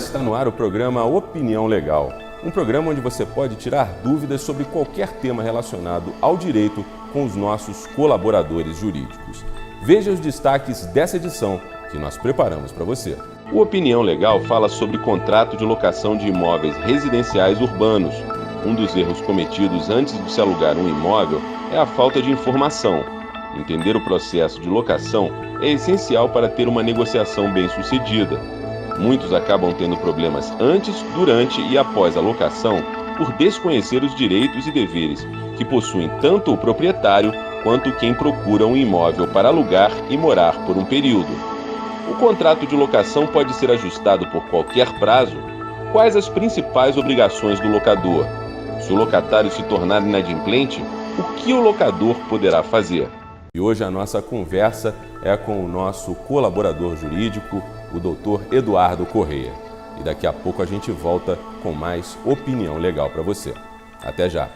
está no ar o programa Opinião Legal, um programa onde você pode tirar dúvidas sobre qualquer tema relacionado ao direito com os nossos colaboradores jurídicos. Veja os destaques dessa edição que nós preparamos para você. O Opinião Legal fala sobre contrato de locação de imóveis residenciais urbanos. Um dos erros cometidos antes de se alugar um imóvel é a falta de informação. Entender o processo de locação é essencial para ter uma negociação bem-sucedida. Muitos acabam tendo problemas antes, durante e após a locação por desconhecer os direitos e deveres que possuem tanto o proprietário quanto quem procura um imóvel para alugar e morar por um período. O contrato de locação pode ser ajustado por qualquer prazo. Quais as principais obrigações do locador? Se o locatário se tornar inadimplente, o que o locador poderá fazer? E hoje a nossa conversa é com o nosso colaborador jurídico, o Dr. Eduardo Correia. E daqui a pouco a gente volta com mais opinião legal para você. Até já!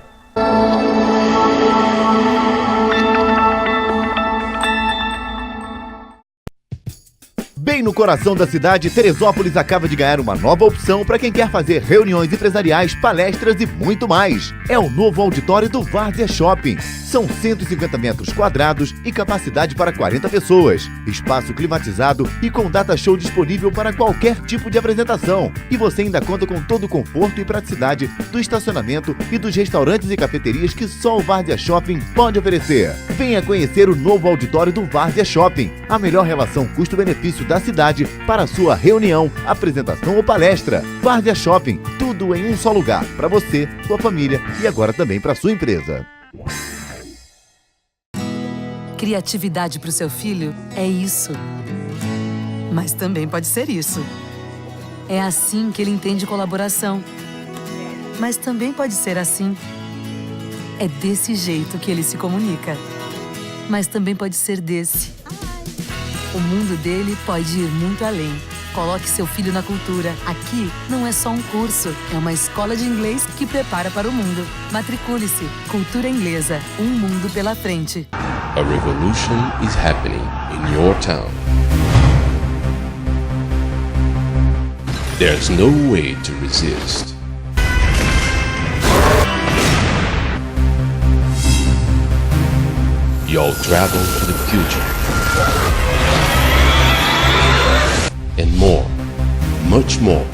Bem no coração da cidade, Teresópolis acaba de ganhar uma nova opção para quem quer fazer reuniões empresariais, palestras e muito mais. É o novo auditório do Várzea Shopping. São 150 metros quadrados e capacidade para 40 pessoas. Espaço climatizado e com data show disponível para qualquer tipo de apresentação. E você ainda conta com todo o conforto e praticidade do estacionamento e dos restaurantes e cafeterias que só o Várzea Shopping pode oferecer. Venha conhecer o novo auditório do Várzea Shopping. A melhor relação custo-benefício da cidade para sua reunião, apresentação ou palestra. Várzea Shopping, tudo em um só lugar, para você, sua família e agora também para sua empresa. Criatividade para o seu filho é isso. Mas também pode ser isso. É assim que ele entende colaboração. Mas também pode ser assim. É desse jeito que ele se comunica. Mas também pode ser desse. O mundo dele pode ir muito além. Coloque seu filho na cultura. Aqui não é só um curso, é uma escola de inglês que prepara para o mundo. Matricule-se. Cultura Inglesa. Um mundo pela frente. A revolution is happening in your town. There's no way to resist. You'll travel to the future. And more, much more.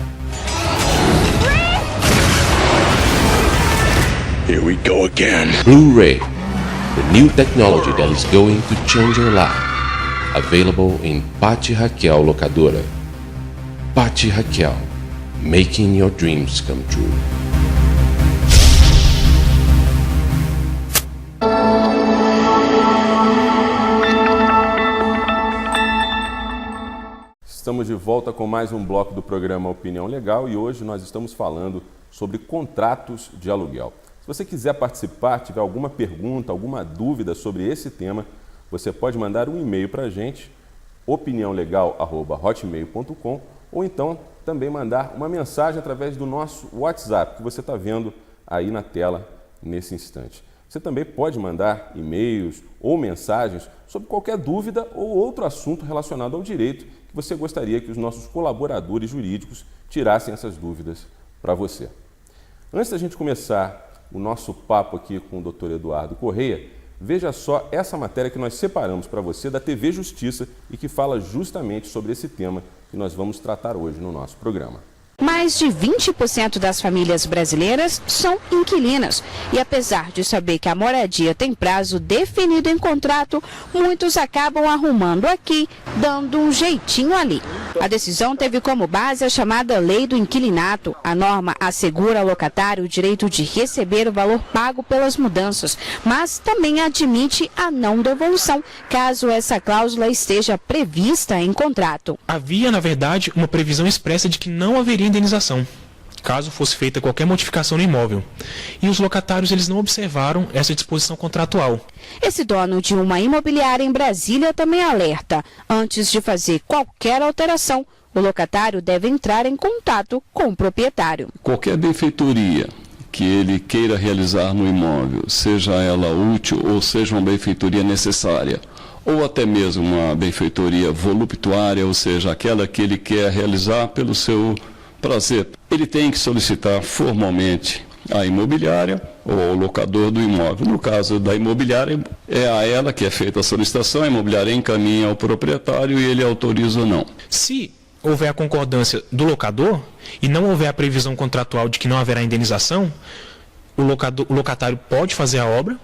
Here we go again. Blu-ray, the new technology that is going to change your life. Available in Pátio Raquel Locadora. Pátio Raquel, making your dreams come true. Estamos de volta com mais um bloco do programa Opinião Legal e hoje nós estamos falando sobre contratos de aluguel. Se você quiser participar, tiver alguma pergunta, alguma dúvida sobre esse tema, você pode mandar um e-mail para a gente, opiniãolegal@hotmail.com, ou então também mandar uma mensagem através do nosso WhatsApp, que você está vendo aí na tela nesse instante. Você também pode mandar e-mails ou mensagens sobre qualquer dúvida ou outro assunto relacionado ao direito que você gostaria que os nossos colaboradores jurídicos tirassem essas dúvidas para você. Antes da gente começar o nosso papo aqui com o Dr. Eduardo Correia, veja só essa matéria que nós separamos para você da TV Justiça e que fala justamente sobre esse tema que nós vamos tratar hoje no nosso programa. Mais de 20% das famílias brasileiras são inquilinas. E apesar de saber que a moradia tem prazo definido em contrato, muitos acabam arrumando aqui, dando um jeitinho ali. A decisão teve como base a chamada Lei do Inquilinato. A norma assegura ao locatário o direito de receber o valor pago pelas mudanças, mas também admite a não devolução, caso essa cláusula esteja prevista em contrato. Havia, na verdade, uma previsão expressa de que não haveria indenização, caso fosse feita qualquer modificação no imóvel. E os locatários eles não observaram essa disposição contratual. Esse dono de uma imobiliária em Brasília também alerta. Antes de fazer qualquer alteração, o locatário deve entrar em contato com o proprietário. Qualquer benfeitoria que ele queira realizar no imóvel, seja ela útil ou seja uma benfeitoria necessária, ou até mesmo uma benfeitoria voluptuária, ou seja, aquela que ele quer realizar pelo seu prazer, ele tem que solicitar formalmente à imobiliária ou ao locador do imóvel. No caso da imobiliária, é a ela que é feita a solicitação, a imobiliária encaminha ao proprietário e ele autoriza ou não. Se houver a concordância do locador e não houver a previsão contratual de que não haverá indenização, o locatário pode fazer a obra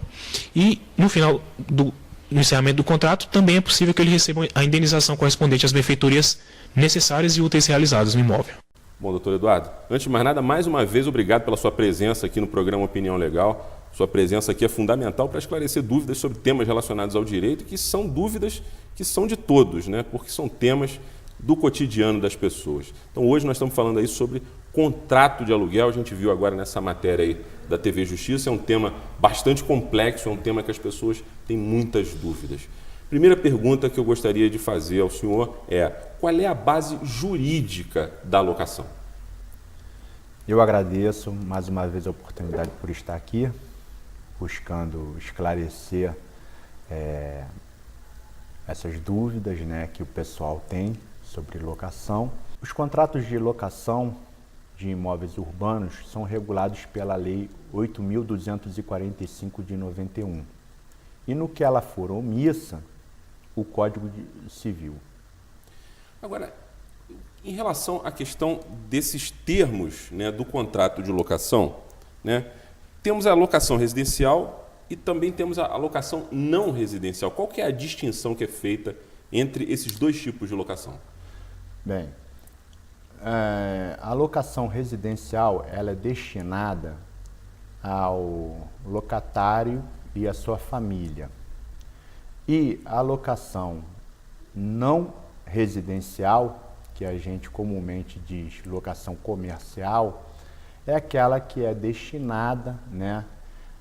e, no final no encerramento do contrato, também é possível que ele receba a indenização correspondente às benfeitorias necessárias e úteis realizadas no imóvel. Bom, doutor Eduardo, antes de mais nada, mais uma vez, obrigado pela sua presença aqui no programa Opinião Legal. Sua presença aqui é fundamental para esclarecer dúvidas sobre temas relacionados ao direito, que são dúvidas que são de todos, né? Porque são temas do cotidiano das pessoas. Então, hoje nós estamos falando aí sobre contrato de aluguel. A gente viu agora nessa matéria aí da TV Justiça, é um tema bastante complexo, é um tema que as pessoas têm muitas dúvidas. Primeira pergunta que eu gostaria de fazer ao senhor é: qual é a base jurídica da locação? Eu agradeço mais uma vez a oportunidade por estar aqui, buscando esclarecer essas dúvidas, né, que o pessoal tem sobre locação. Os contratos de locação de imóveis urbanos são regulados pela Lei 8.245 de 91. E no que ela for omissa, o Código Civil. Agora, em relação à questão desses termos, né, do contrato de locação, né, temos a locação residencial e também temos a locação não residencial. Qual que é a distinção que é feita entre esses dois tipos de locação? Bem, a locação residencial ela é destinada ao locatário e à sua família. E a locação não residencial, que a gente comumente diz locação comercial, é aquela que é destinada, né,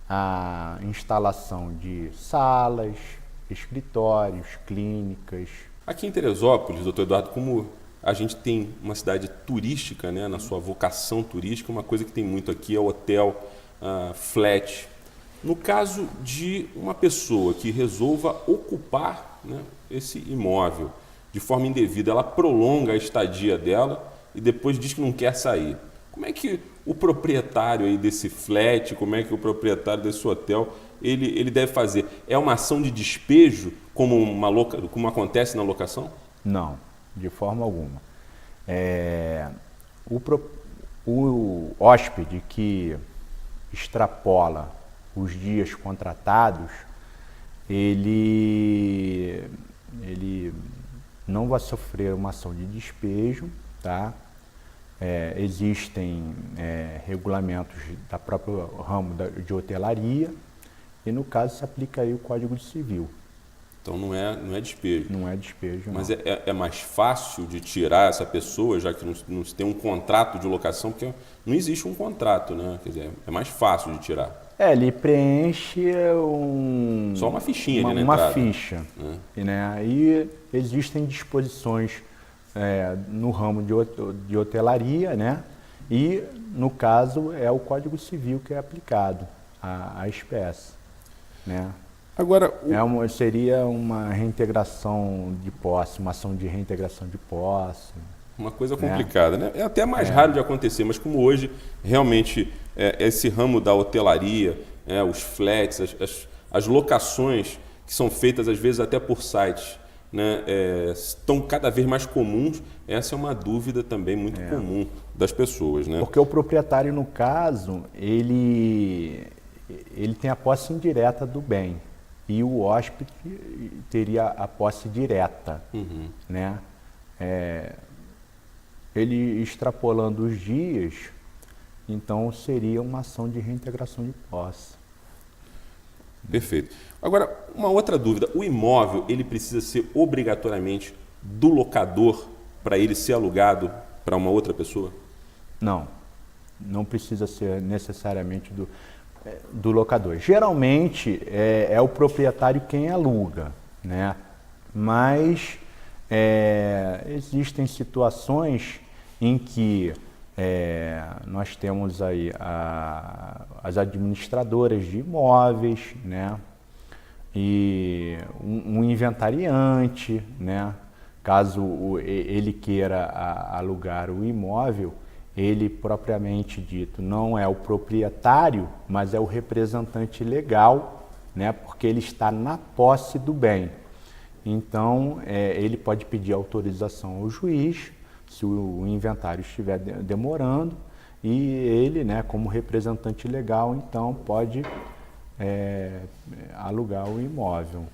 à instalação de salas, escritórios, clínicas. Aqui em Teresópolis, doutor Eduardo, como a gente tem uma cidade turística, né, na sua vocação turística, uma coisa que tem muito aqui é o hotel, flat. No caso de uma pessoa que resolva ocupar, né, esse imóvel de forma indevida, ela prolonga a estadia dela e depois diz que não quer sair. Como é que o proprietário aí desse flat, como é que o proprietário desse hotel, ele deve fazer? É uma ação de despejo, como acontece na locação? Não, de forma alguma. O hóspede que extrapola os dias contratados, ele não vai sofrer uma ação de despejo, tá? Existem regulamentos da própria ramo de hotelaria e, no caso, se aplica aí o Código Civil. Então não é despejo. Não é despejo, não. Mas é mais fácil de tirar essa pessoa, já que não se tem um contrato de locação, porque não existe um contrato, né? Quer dizer, é mais fácil de tirar. Ele preenche só uma fichinha ali na uma entrada. ficha. Né? Aí existem disposições no ramo de hotelaria, né? E, no caso, é o Código Civil que é aplicado à espécie. Né? Agora, seria uma reintegração de posse, uma ação de reintegração de posse. Uma coisa complicada, né? É até mais raro de acontecer, mas como hoje realmente esse ramo da hotelaria, os flats, as locações que são feitas às vezes até por sites, né, estão cada vez mais comuns. Essa é uma dúvida também muito comum das pessoas, né? Porque o proprietário, no caso, ele tem a posse indireta do bem e o hóspede teria a posse direta, né? Ele extrapolando os dias, então seria uma ação de reintegração de posse. Perfeito. Agora, uma outra dúvida. O imóvel, ele precisa ser obrigatoriamente do locador para ele ser alugado para uma outra pessoa? Não precisa ser necessariamente do locador. Geralmente é o proprietário quem aluga, né? Mas existem situações em que nós temos aí as administradoras de imóveis, né? E um inventariante, né? Caso ele queira alugar o imóvel, ele propriamente dito não é o proprietário, mas é o representante legal, né, porque ele está na posse do bem. Então, ele pode pedir autorização ao juiz, se o inventário estiver demorando, e ele, né, como representante legal, então pode alugar o imóvel.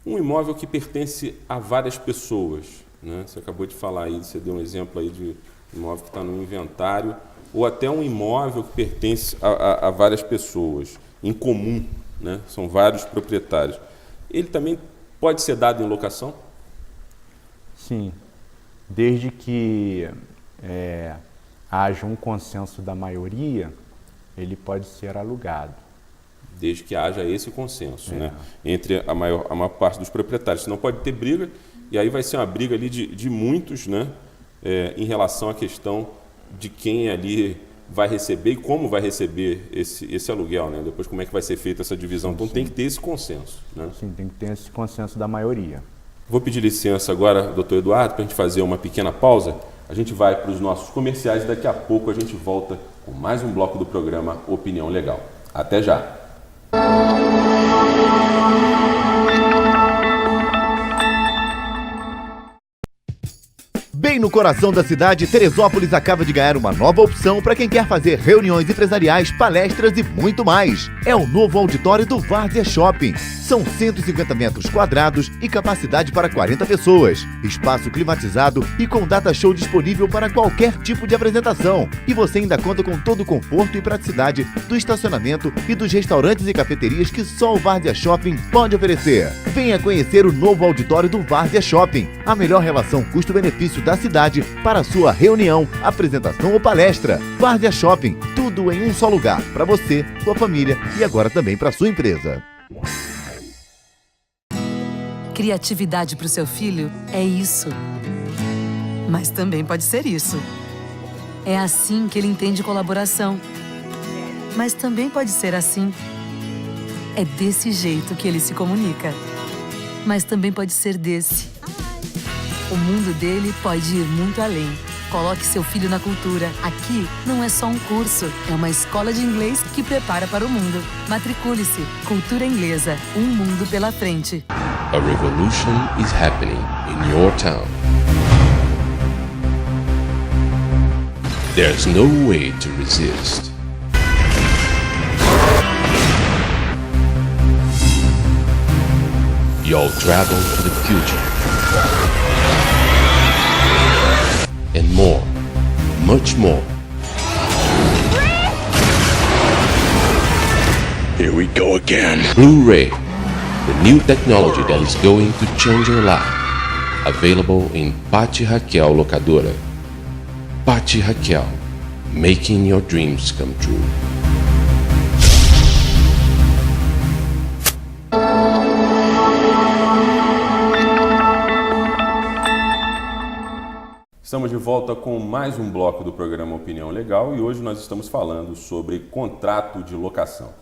Um imóvel que pertence a várias pessoas, né? Você acabou de falar aí, você deu um exemplo aí de imóvel que está no inventário, ou até um imóvel que pertence a várias pessoas, em comum, né? São vários proprietários. Ele também pode ser dado em locação? Sim, desde que haja um consenso da maioria, ele pode ser alugado. Desde que haja esse consenso, né? Entre a maior parte dos proprietários. Senão pode ter briga, e aí vai ser uma briga ali de muitos, né? Em relação à questão de quem ali vai receber e como vai receber esse aluguel, né? Depois como é que vai ser feita essa divisão. Então tem que ter esse consenso, né? Sim, tem que ter esse consenso da maioria. Vou pedir licença agora, doutor Eduardo, para a gente fazer uma pequena pausa. A gente vai para os nossos comerciais e daqui a pouco a gente volta com mais um bloco do programa Opinião Legal. Até já! Bem no coração da cidade, Teresópolis acaba de ganhar uma nova opção para quem quer fazer reuniões empresariais, palestras e muito mais. É o novo auditório do Várzea Shopping. São 150 metros quadrados e capacidade para 40 pessoas. Espaço climatizado e com data show disponível para qualquer tipo de apresentação. E você ainda conta com todo o conforto e praticidade do estacionamento e dos restaurantes e cafeterias que só o Várzea Shopping pode oferecer. Venha conhecer o novo auditório do Várzea Shopping. A melhor relação custo-benefício da cidade para a sua reunião, apresentação ou palestra. Várzea Shopping, tudo em um só lugar, para você, sua família e agora também para sua empresa. Criatividade para o seu filho é isso. Mas também pode ser isso. É assim que ele entende colaboração. Mas também pode ser assim. É desse jeito que ele se comunica. Mas também pode ser desse. O mundo dele pode ir muito além. Coloque seu filho na cultura. Aqui não é só um curso, é uma escola de inglês que prepara para o mundo. Matricule-se. Cultura Inglesa. Um mundo pela frente. A revolution is happening in your town. There's no way to resist. You'll travel to the future. And more, much more. Here we go again. Blu-ray, the new technology that is going to change your life. Available in Pátio Raquel Locadora. Pátio Raquel, making your dreams come true. Estamos de volta com mais um bloco do programa Opinião Legal e hoje nós estamos falando sobre contrato de locação.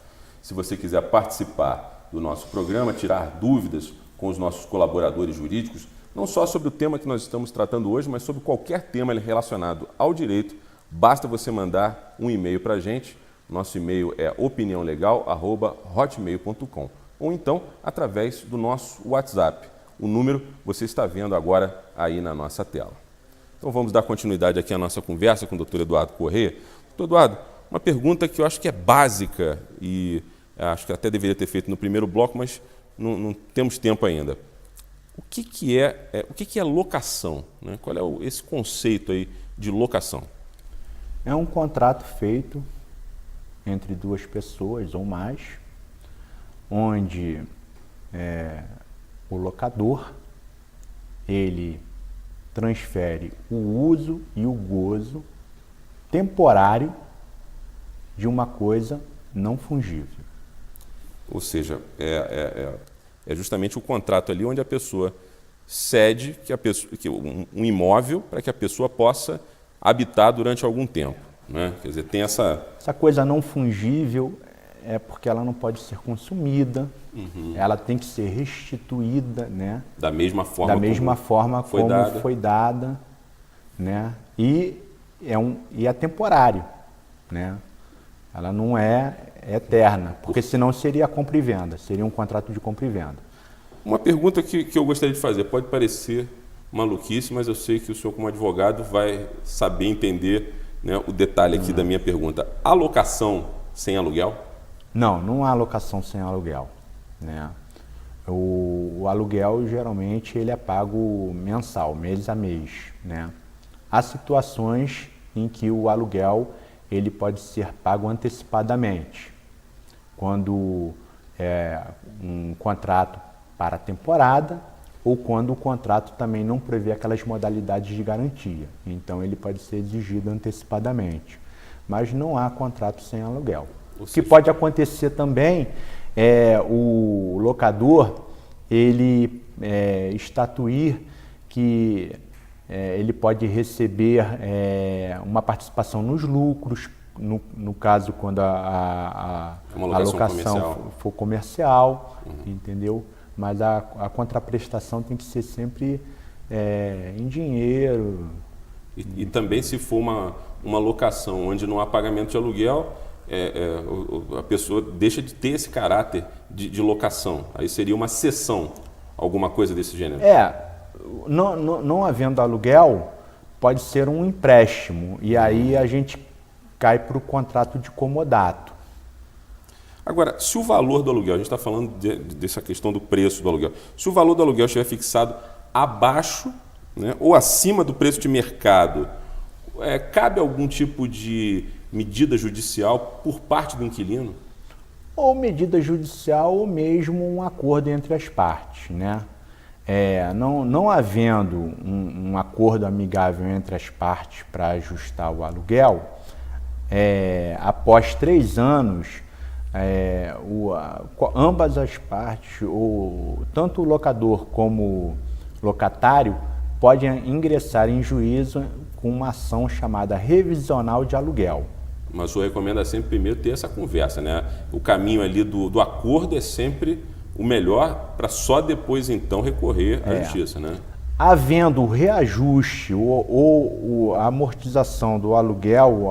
Se você quiser participar do nosso programa, tirar dúvidas com os nossos colaboradores jurídicos, não só sobre o tema que nós estamos tratando hoje, mas sobre qualquer tema relacionado ao direito, basta você mandar um e-mail para a gente. Nosso e-mail é opiniãolegal@hotmail.com ou então através do nosso WhatsApp. O número você está vendo agora aí na nossa tela. Então vamos dar continuidade aqui à nossa conversa com o Dr. Eduardo Corrêa. Dr. Eduardo, uma pergunta que eu acho que é básica e acho que até deveria ter feito no primeiro bloco, mas não temos tempo ainda. O que é locação, né? Qual é esse conceito aí de locação? É um contrato feito entre duas pessoas ou mais, onde o locador ele transfere o uso e o gozo temporário de uma coisa não fungível. Ou seja, é justamente o contrato ali onde a pessoa cede um imóvel para que a pessoa possa habitar durante algum tempo, né? Quer dizer, tem essa coisa não fungível é porque ela não pode ser consumida, ela tem que ser restituída, né? Da mesma forma como foi dada, né? E e é temporário, né? Ela não é eterna, porque senão seria compra e venda, seria um contrato de compra e venda. Uma pergunta que eu gostaria de fazer, pode parecer maluquice, mas eu sei que o senhor como advogado vai saber entender, né, o detalhe aqui da minha pergunta. Há locação sem aluguel? Não há locação sem aluguel, né? O aluguel geralmente ele é pago mensal, mês a mês, né? Há situações em que o aluguel ele pode ser pago antecipadamente, quando é um contrato para a temporada ou quando o contrato também não prevê aquelas modalidades de garantia. Então ele pode ser exigido antecipadamente, mas não há contrato sem aluguel. O que pode acontecer também é o locador ele estatuir que ele pode receber uma participação nos lucros, no caso quando a locação for comercial, entendeu? Mas a contraprestação tem que ser sempre em dinheiro. E também se for uma locação onde não há pagamento de aluguel, a pessoa deixa de ter esse caráter de locação. Aí seria uma cessão, alguma coisa desse gênero. Não havendo aluguel, pode ser um empréstimo. E aí a gente cai para o contrato de comodato. Agora, se o valor do aluguel, a gente está falando dessa questão do preço do aluguel, se o valor do aluguel estiver fixado abaixo, né, ou acima do preço de mercado, cabe algum tipo de medida judicial por parte do inquilino? Ou medida judicial ou mesmo um acordo entre as partes, né? Não havendo um acordo amigável entre as partes para ajustar o aluguel, após 3 anos, ambas as partes, tanto o locador como o locatário, podem ingressar em juízo com uma ação chamada revisional de aluguel. Mas eu recomendo sempre primeiro ter essa conversa, né? O caminho ali do acordo é sempre o melhor para só depois então recorrer à justiça, né? Havendo reajuste ou a amortização do aluguel,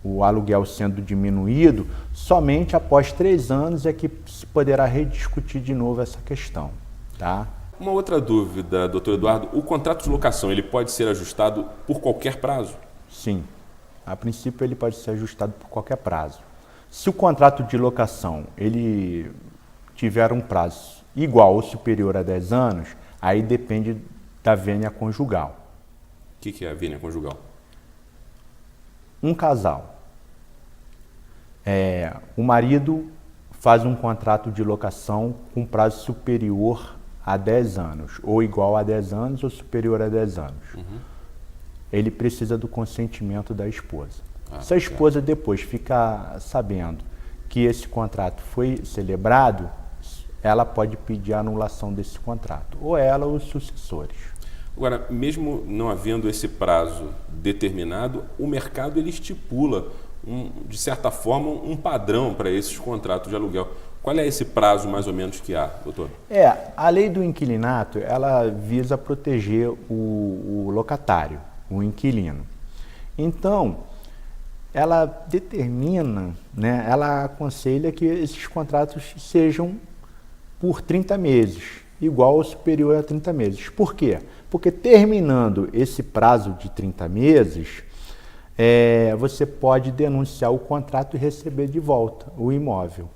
o aluguel sendo diminuído, somente após 3 anos é que se poderá rediscutir de novo essa questão, tá? Uma outra dúvida, doutor Eduardo, o contrato de locação ele pode ser ajustado por qualquer prazo? Sim, a princípio ele pode ser ajustado por qualquer prazo. Se o contrato de locação ele tiver um prazo igual ou superior a 10 anos, aí depende da vênia conjugal. O que é a vênia conjugal? Um casal. O marido faz um contrato de locação com prazo superior a 10 anos, ou igual a 10 anos ou superior a 10 anos. Ele precisa do consentimento da esposa. Se a esposa depois ficar sabendo que esse contrato foi celebrado, ela pode pedir a anulação desse contrato, ou ela ou os sucessores. Agora, mesmo não havendo esse prazo determinado, o mercado ele estipula, de certa forma, um padrão para esses contratos de aluguel. Qual é esse prazo, mais ou menos, que há, doutor? A lei do inquilinato, ela visa proteger o locatário, o inquilino. Então, ela determina, né, ela aconselha que esses contratos sejam por 30 meses, igual ou superior a 30 meses. Por quê? Porque terminando esse prazo de 30 meses, você pode denunciar o contrato e receber de volta o imóvel.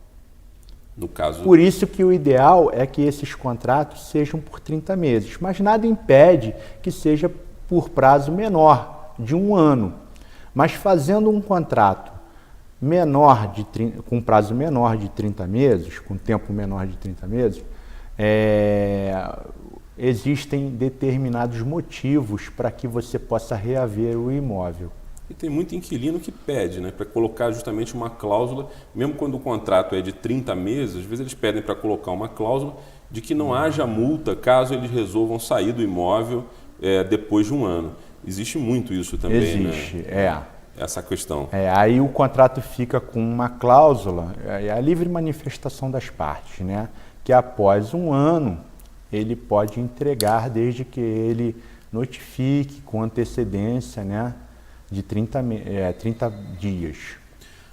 No caso... Por isso que o ideal é que esses contratos sejam por 30 meses, mas nada impede que seja por prazo menor, de 1 ano. Mas fazendo um contrato com prazo menor de 30 meses, com tempo menor de 30 meses, existem determinados motivos para que você possa reaver o imóvel. E tem muito inquilino que pede, né, para colocar justamente uma cláusula, mesmo quando o contrato é de 30 meses, às vezes eles pedem para colocar uma cláusula de que não haja multa caso eles resolvam sair do imóvel depois de 1 ano. Existe muito isso também, existe, né? Essa questão. Aí o contrato fica com uma cláusula, a livre manifestação das partes, né? Que após 1 ano ele pode entregar desde que ele notifique com antecedência, né, de 30 dias.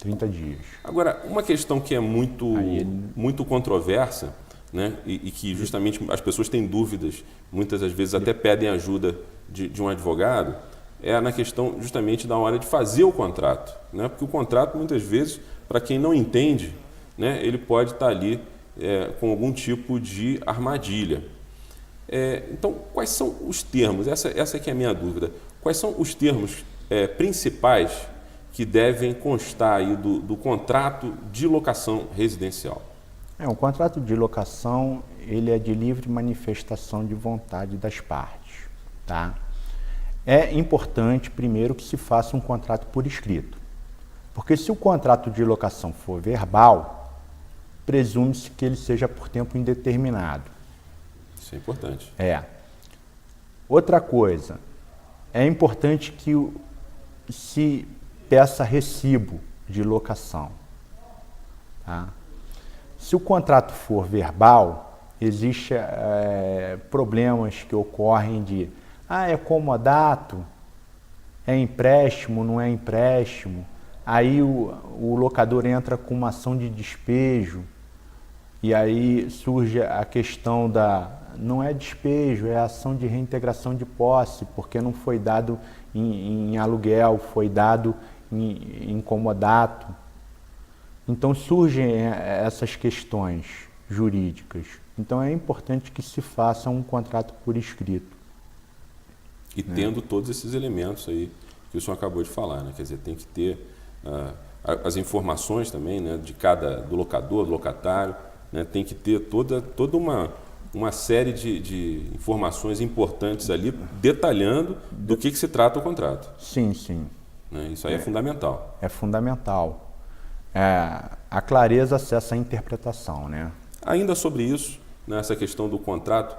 30 dias. Agora, uma questão que é muito controversa, né, e que justamente as pessoas têm dúvidas, muitas das vezes até pedem ajuda de um advogado, é na questão justamente da hora de fazer o contrato, né? Porque o contrato, muitas vezes, para quem não entende, né, ele pode estar ali com algum tipo de armadilha. Então, quais são os termos? Essa que é a minha dúvida. Quais são os termos principais que devem constar aí do contrato de locação residencial? O contrato de locação, ele é de livre manifestação de vontade das partes, tá? É importante, primeiro, que se faça um contrato por escrito. Porque se o contrato de locação for verbal, presume-se que ele seja por tempo indeterminado. Isso é importante. Outra coisa, é importante que se peça recibo de locação, tá? Se o contrato for verbal, existem problemas que ocorrem de é comodato, é empréstimo, não é empréstimo. Aí o locador entra com uma ação de despejo e aí surge a questão não é despejo, é ação de reintegração de posse, porque não foi dado em aluguel, foi dado em comodato. Então surgem essas questões jurídicas. Então é importante que se faça um contrato por escrito. E tendo todos esses elementos aí que o senhor acabou de falar, né? Quer dizer, tem que ter as informações também, né, do locador, do locatário, né? Tem que ter toda uma série de informações importantes ali, detalhando do que se trata o contrato. Sim, sim. Né? Isso aí é fundamental. É fundamental. A clareza acessa a interpretação, né? Ainda sobre isso, né, essa questão do contrato,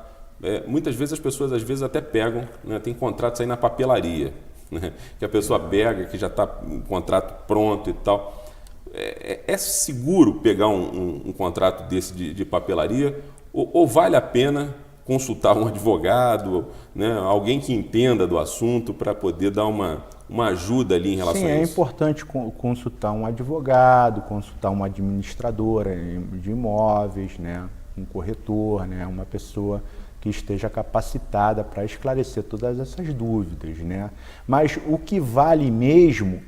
muitas vezes as pessoas até pegam, né, tem contratos aí na papelaria, né, que a pessoa pega, que já está um contrato pronto e tal. É seguro pegar um contrato desse de papelaria ou vale a pena consultar um advogado, né, alguém que entenda do assunto para poder dar uma ajuda ali em relação a isso? Sim, é importante consultar um advogado, consultar uma administradora de imóveis, né, um corretor, né, uma pessoa que esteja capacitada para esclarecer todas essas dúvidas, né? Mas o que vale mesmo,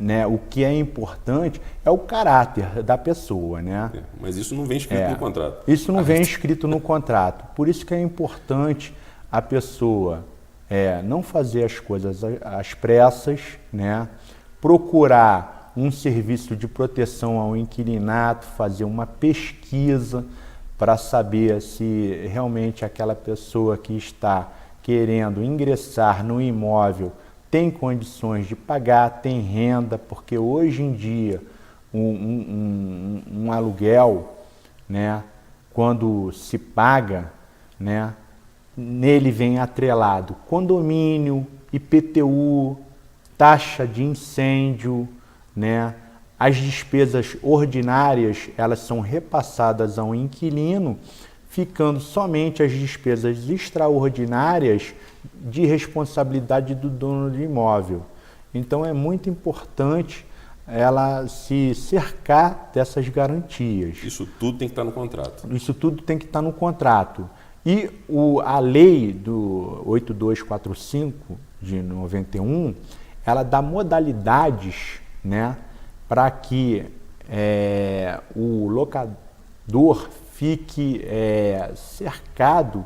né, o que é importante é o caráter da pessoa, né? Mas isso não vem escrito no contrato. Isso não vem escrito no contrato. Por isso que é importante a pessoa não fazer as coisas às pressas, né? Procurar um serviço de proteção ao inquilinato, fazer uma pesquisa para saber se realmente aquela pessoa que está querendo ingressar no imóvel tem condições de pagar, tem renda, porque hoje em dia um aluguel, né, quando se paga, né, nele vem atrelado condomínio, IPTU, taxa de incêndio, né? As despesas ordinárias, elas são repassadas ao inquilino, ficando somente as despesas extraordinárias de responsabilidade do dono do imóvel. Então é muito importante ela se cercar dessas garantias. Isso tudo tem que estar no contrato. Isso tudo tem que estar no contrato. E a lei do 8245 de 91, ela dá modalidades, né, para que o locador fique cercado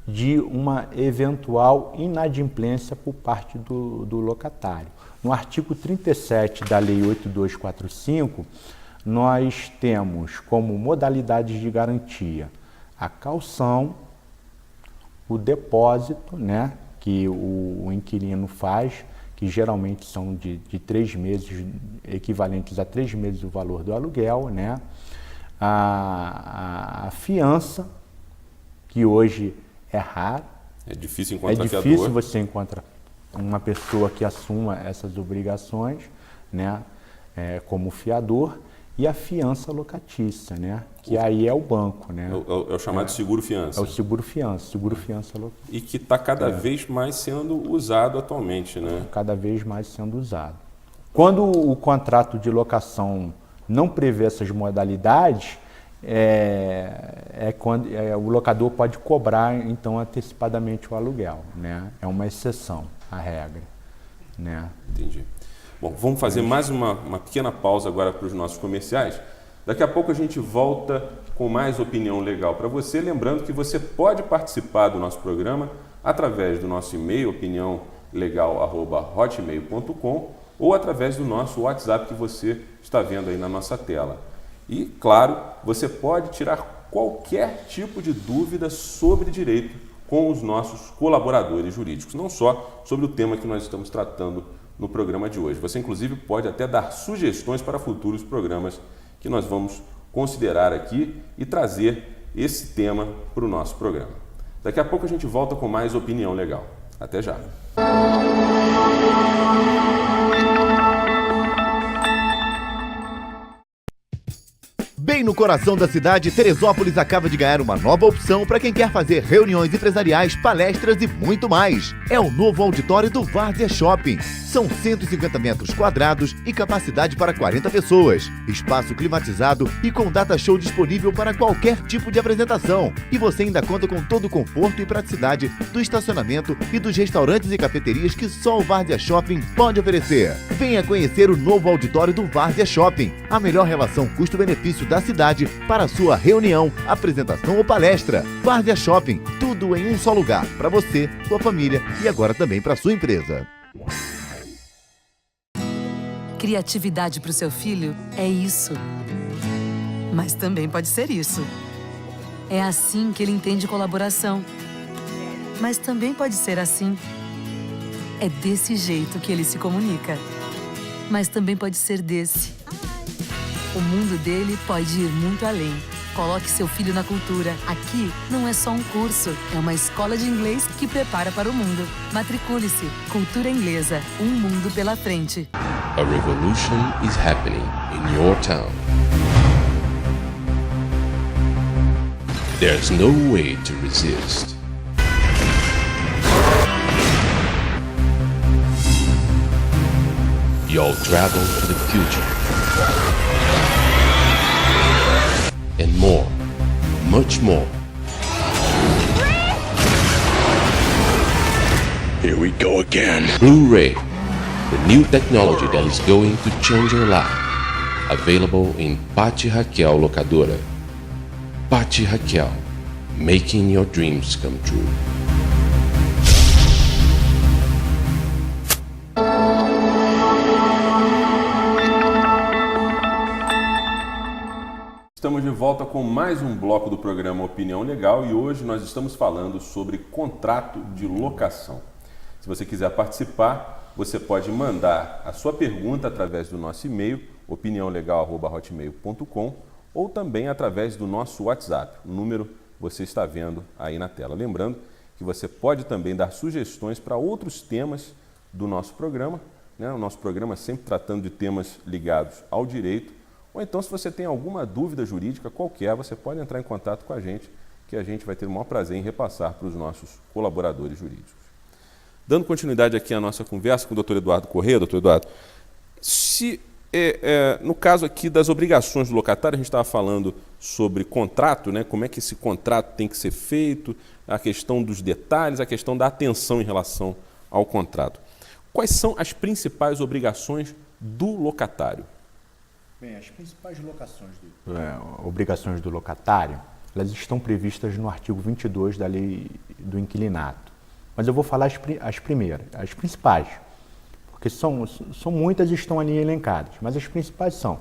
de uma eventual inadimplência por parte do locatário. No artigo 37 da Lei 8245, nós temos como modalidades de garantia a caução, o depósito, né, que o inquilino faz, que geralmente são de 3 meses, equivalentes a 3 meses o valor do aluguel, né? A fiança, que hoje é raro. É difícil encontrar fiador. É difícil você encontrar uma pessoa que assuma essas obrigações, né, como fiador. e a fiança locatícia, né? Que aí é o banco, né? É o chamado seguro-fiança. É o seguro-fiança locatícia. E que está cada vez mais sendo usado atualmente, né? Cada vez mais sendo usado. Quando o contrato de locação não prevê essas modalidades, quando o locador pode cobrar então antecipadamente o aluguel, né? É uma exceção à regra, né? Entendi. Bom, vamos fazer mais uma pequena pausa agora para os nossos comerciais. Daqui a pouco a gente volta com mais opinião legal para você. Lembrando que você pode participar do nosso programa através do nosso e-mail, opiniãolegal@hotmail.com, ou através do nosso WhatsApp que você está vendo aí na nossa tela. E, claro, você pode tirar qualquer tipo de dúvida sobre direito com os nossos colaboradores jurídicos, não só sobre o tema que nós estamos tratando no programa de hoje. Você, inclusive, pode até dar sugestões para futuros programas que nós vamos considerar aqui e trazer esse tema para o nosso programa. Daqui a pouco a gente volta com mais opinião legal. Até já! Bem no coração da cidade, Teresópolis acaba de ganhar uma nova opção para quem quer fazer reuniões empresariais, palestras e muito mais. É o novo auditório do Várzea Shopping. São 150 metros quadrados e capacidade para 40 pessoas. Espaço climatizado e com data show disponível para qualquer tipo de apresentação. E você ainda conta com todo o conforto e praticidade do estacionamento e dos restaurantes e cafeterias que só o Várzea Shopping pode oferecer. Venha conhecer o novo auditório do Várzea Shopping. A melhor relação custo-benefício da cidade para sua reunião, apresentação ou palestra. Várzea Shopping, tudo em um só lugar, para você, sua família e agora também para sua empresa. Criatividade para o seu filho é isso. Mas também pode ser isso. É assim que ele entende colaboração. Mas também pode ser assim. É desse jeito que ele se comunica. Mas também pode ser desse. O mundo dele pode ir muito além. Coloque seu filho na cultura. Aqui não é só um curso, é uma escola de inglês que prepara para o mundo. Matricule-se. Cultura Inglesa. Um mundo pela frente. A revolution is happening in your town. There's no way to resist. You'll travel to the future. And more, much more. Here we go again. Blu-ray, the new technology that is going to change your life. Available in Pátio Raquel Locadora. Pátio Raquel, making your dreams come true. Estamos de volta com mais um bloco do programa Opinião Legal e hoje nós estamos falando sobre contrato de locação. Se você quiser participar, você pode mandar a sua pergunta através do nosso e-mail, opiniãolegal@hotmail.com, ou também através do nosso WhatsApp. O número você está vendo aí na tela. Lembrando que você pode também dar sugestões para outros temas do nosso programa, né? O nosso programa sempre tratando de temas ligados ao direito. Ou então, se você tem alguma dúvida jurídica qualquer, você pode entrar em contato com a gente, que a gente vai ter o maior prazer em repassar para os nossos colaboradores jurídicos. Dando continuidade aqui à nossa conversa com o Dr. Eduardo Corrêa, Dr. Eduardo, no caso aqui das obrigações do locatário, a gente estava falando sobre contrato, né? Como é que esse contrato tem que ser feito, a questão dos detalhes, a questão da atenção em relação ao contrato. Quais são as principais obrigações do locatário? Bem, as principais obrigações do locatário, elas estão previstas no artigo 22 da Lei do Inquilinato. Mas eu vou falar as primeiras, as principais, porque são muitas e estão ali elencadas, mas as principais são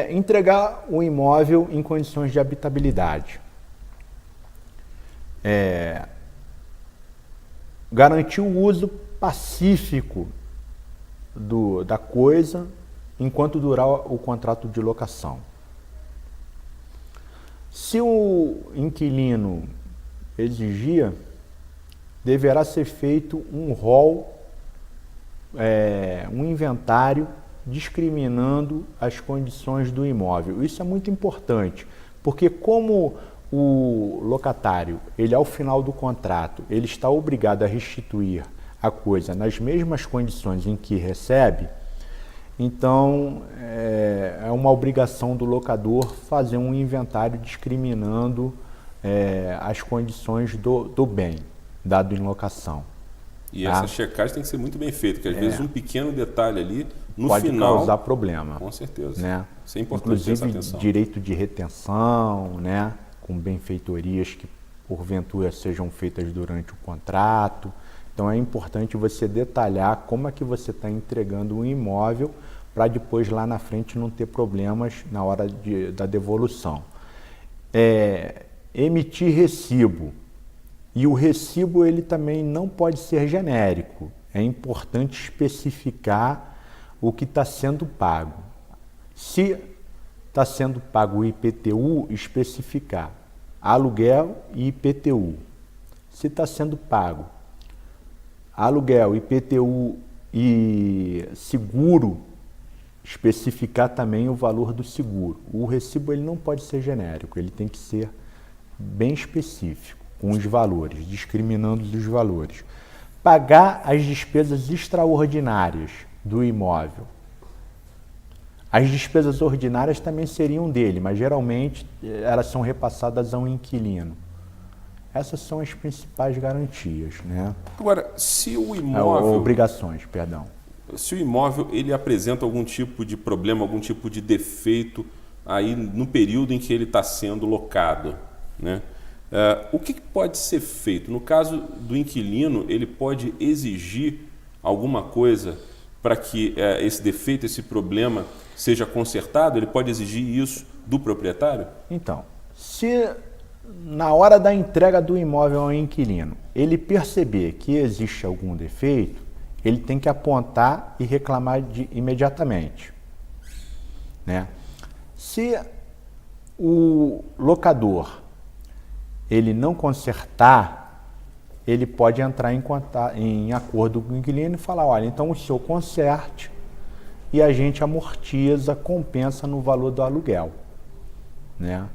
entregar o imóvel em condições de habitabilidade, garantir o uso pacífico da coisa enquanto durar o contrato de locação. Se o inquilino exigir, deverá ser feito um rol, um inventário discriminando as condições do imóvel. Isso é muito importante, porque como o locatário, ele ao final do contrato, ele está obrigado a restituir a coisa nas mesmas condições em que recebe, então é uma obrigação do locador fazer um inventário discriminando as condições do bem dado em locação. E essa checagem tem que ser muito bem feita, porque às vezes um pequeno detalhe ali, no pode final... causar problema. Com certeza. Né? Isso é importante ter essa Inclusive, atenção. direito de retenção, né? Com benfeitorias que porventura sejam feitas durante o contrato. Então é importante você detalhar como é que você está entregando um imóvel para depois lá na frente não ter problemas na hora da devolução. Emitir recibo. E o recibo ele também não pode ser genérico. É importante especificar o que está sendo pago. Se está sendo pago o IPTU, especificar aluguel e IPTU. Se está sendo pago aluguel, IPTU e seguro, especificar também o valor do seguro. O recibo ele não pode ser genérico, ele tem que ser bem específico, com os valores, discriminando os valores. Pagar as despesas extraordinárias do imóvel. As despesas ordinárias também seriam dele, mas geralmente elas são repassadas a um inquilino. Essas são as principais garantias, né? Agora, se o imóvel... Obrigações, perdão. Se o imóvel ele apresenta algum tipo de problema, algum tipo de defeito aí no período em que ele está sendo locado, né? O que pode ser feito? No caso do inquilino, ele pode exigir alguma coisa para que esse defeito, esse problema seja consertado? Ele pode exigir isso do proprietário? Então, se na hora da entrega do imóvel ao inquilino, ele perceber que existe algum defeito, ele tem que apontar e reclamar imediatamente, né? Se o locador ele não consertar, ele pode entrar em acordo com o inquilino e falar, olha, então o senhor conserte e a gente amortiza, compensa no valor do aluguel, né?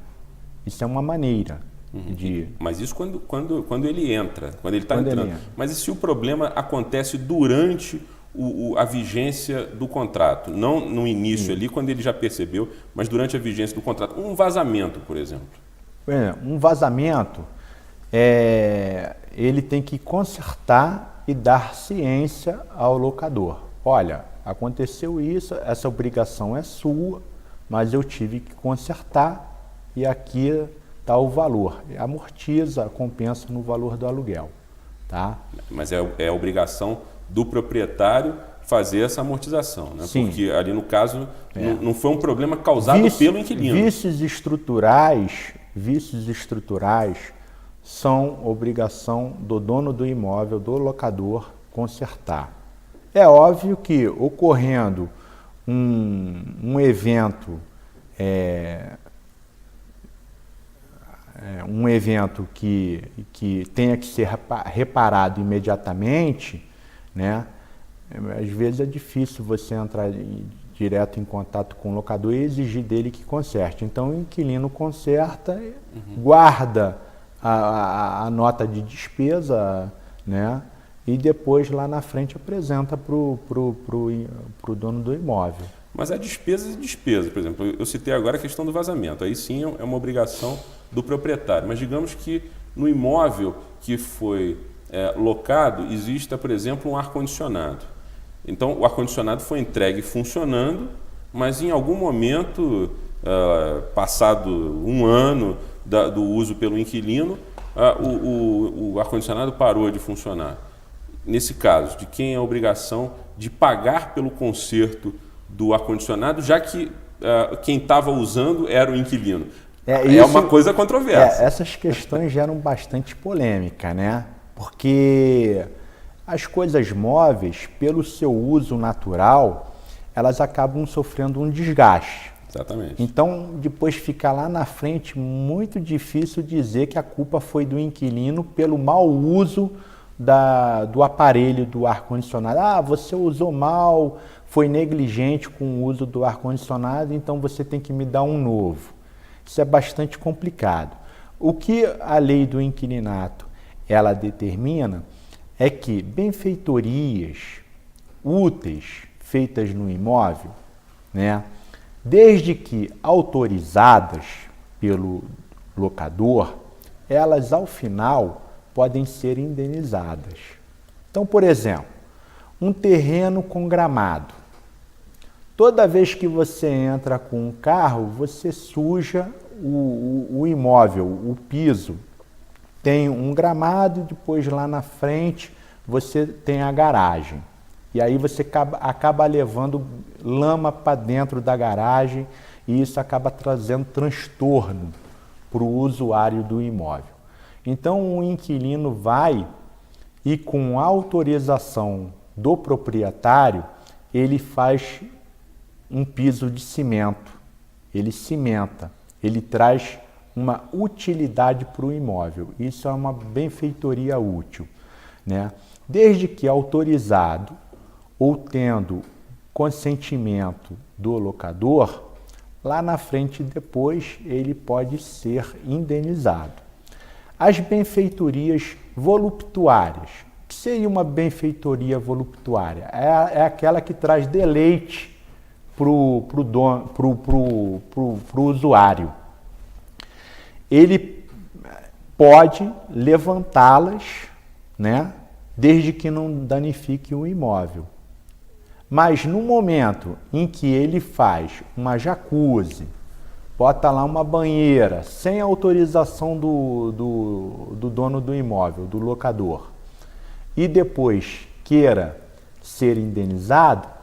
Isso é uma maneira de... Mas isso quando ele entra, quando ele está entrando. Mas e se o problema acontece durante a vigência do contrato? Não no início ali, quando ele já percebeu, mas durante a vigência do contrato. Um vazamento, por exemplo. Um vazamento, ele tem que consertar e dar ciência ao locador. Olha, aconteceu isso, essa obrigação é sua, mas eu tive que consertar e aqui está o valor. Amortiza, compensa no valor do aluguel. Tá? Mas é obrigação do proprietário fazer essa amortização, né? Sim. Porque ali no caso não foi um problema causado pelo inquilino. Vícios estruturais são obrigação do dono do imóvel, do locador, consertar. É óbvio que ocorrendo um evento que tenha que ser reparado imediatamente, né? Às vezes é difícil você entrar direto em contato com o locador e exigir dele que conserte. Então o inquilino conserta, guarda a nota de despesa, né? E depois lá na frente apresenta para o dono do imóvel. Mas há despesas e despesas. Por exemplo, eu citei agora a questão do vazamento. Aí sim é uma obrigação do proprietário. Mas digamos que no imóvel que foi locado exista, por exemplo, um ar-condicionado. Então o ar-condicionado foi entregue funcionando, mas em algum momento, passado um ano do uso pelo inquilino, o ar-condicionado parou de funcionar. Nesse caso, de quem é a obrigação de pagar pelo conserto do ar-condicionado, já que quem estava usando era o inquilino? É uma coisa controversa. Essas questões geram bastante polêmica, né? Porque as coisas móveis, pelo seu uso natural, elas acabam sofrendo um desgaste. Exatamente. Então, depois fica lá na frente muito difícil dizer que a culpa foi do inquilino pelo mau uso do aparelho do ar-condicionado. Ah, você usou mal, foi negligente com o uso do ar-condicionado, então você tem que me dar um novo. Isso é bastante complicado. O que a lei do inquilinato ela determina é que benfeitorias úteis feitas no imóvel, né, desde que autorizadas pelo locador, elas ao final podem ser indenizadas. Então, por exemplo, um terreno com gramado. Toda vez que você entra com um carro, você suja o imóvel, o piso. Tem um gramado, depois lá na frente você tem a garagem. E aí você acaba levando lama para dentro da garagem e isso acaba trazendo transtorno para o usuário do imóvel. Então o inquilino vai e com autorização do proprietário, ele faz um piso de cimento, ele cimenta, ele traz uma utilidade para o imóvel. Isso é uma benfeitoria útil, né? Desde que autorizado ou tendo consentimento do locador, lá na frente depois ele pode ser indenizado. As benfeitorias voluptuárias. O que seria uma benfeitoria voluptuária? É aquela que traz deleite para o usuário. Ele pode levantá-las, né, desde que não danifique o imóvel. Mas no momento em que ele faz uma jacuzzi, bota lá uma banheira, sem autorização do dono do imóvel, do locador, e depois queira ser indenizado,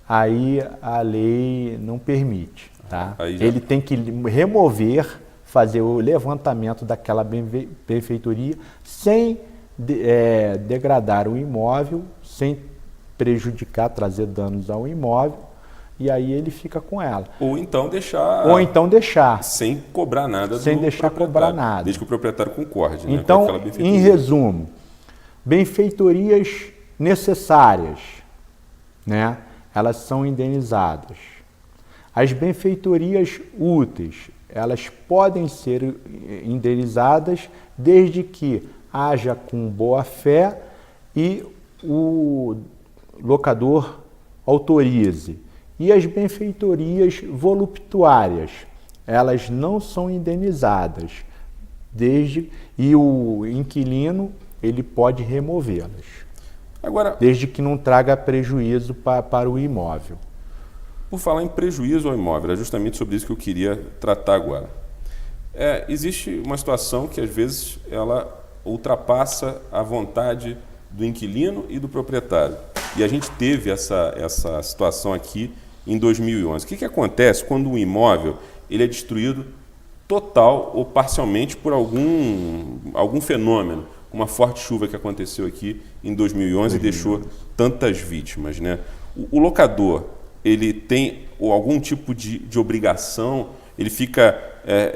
aí a lei não permite. Tá? Ele tem que remover, fazer o levantamento daquela benfeitoria sem degradar o imóvel, sem prejudicar, trazer danos ao imóvel, e aí ele fica com ela. Ou então deixar. Sem cobrar nada sem deixar cobrar nada. Desde que o proprietário concorde. Então, né, com aquela em resumo, benfeitorias necessárias, né, elas são indenizadas. As benfeitorias úteis, elas podem ser indenizadas desde que haja com boa fé e o locador autorize. E as benfeitorias voluptuárias, elas não são indenizadas, e o inquilino ele pode removê-las. Agora, desde que não traga prejuízo para o imóvel. Por falar em prejuízo ao imóvel, é justamente sobre isso que eu queria tratar agora. Existe uma situação que às vezes ela ultrapassa a vontade do inquilino e do proprietário. E a gente teve essa situação aqui em 2011. O que acontece quando um imóvel ele é destruído total ou parcialmente por algum fenômeno? Uma forte chuva que aconteceu aqui em 2011 e deixou tantas vítimas, né? O locador, ele tem algum tipo de obrigação, ele fica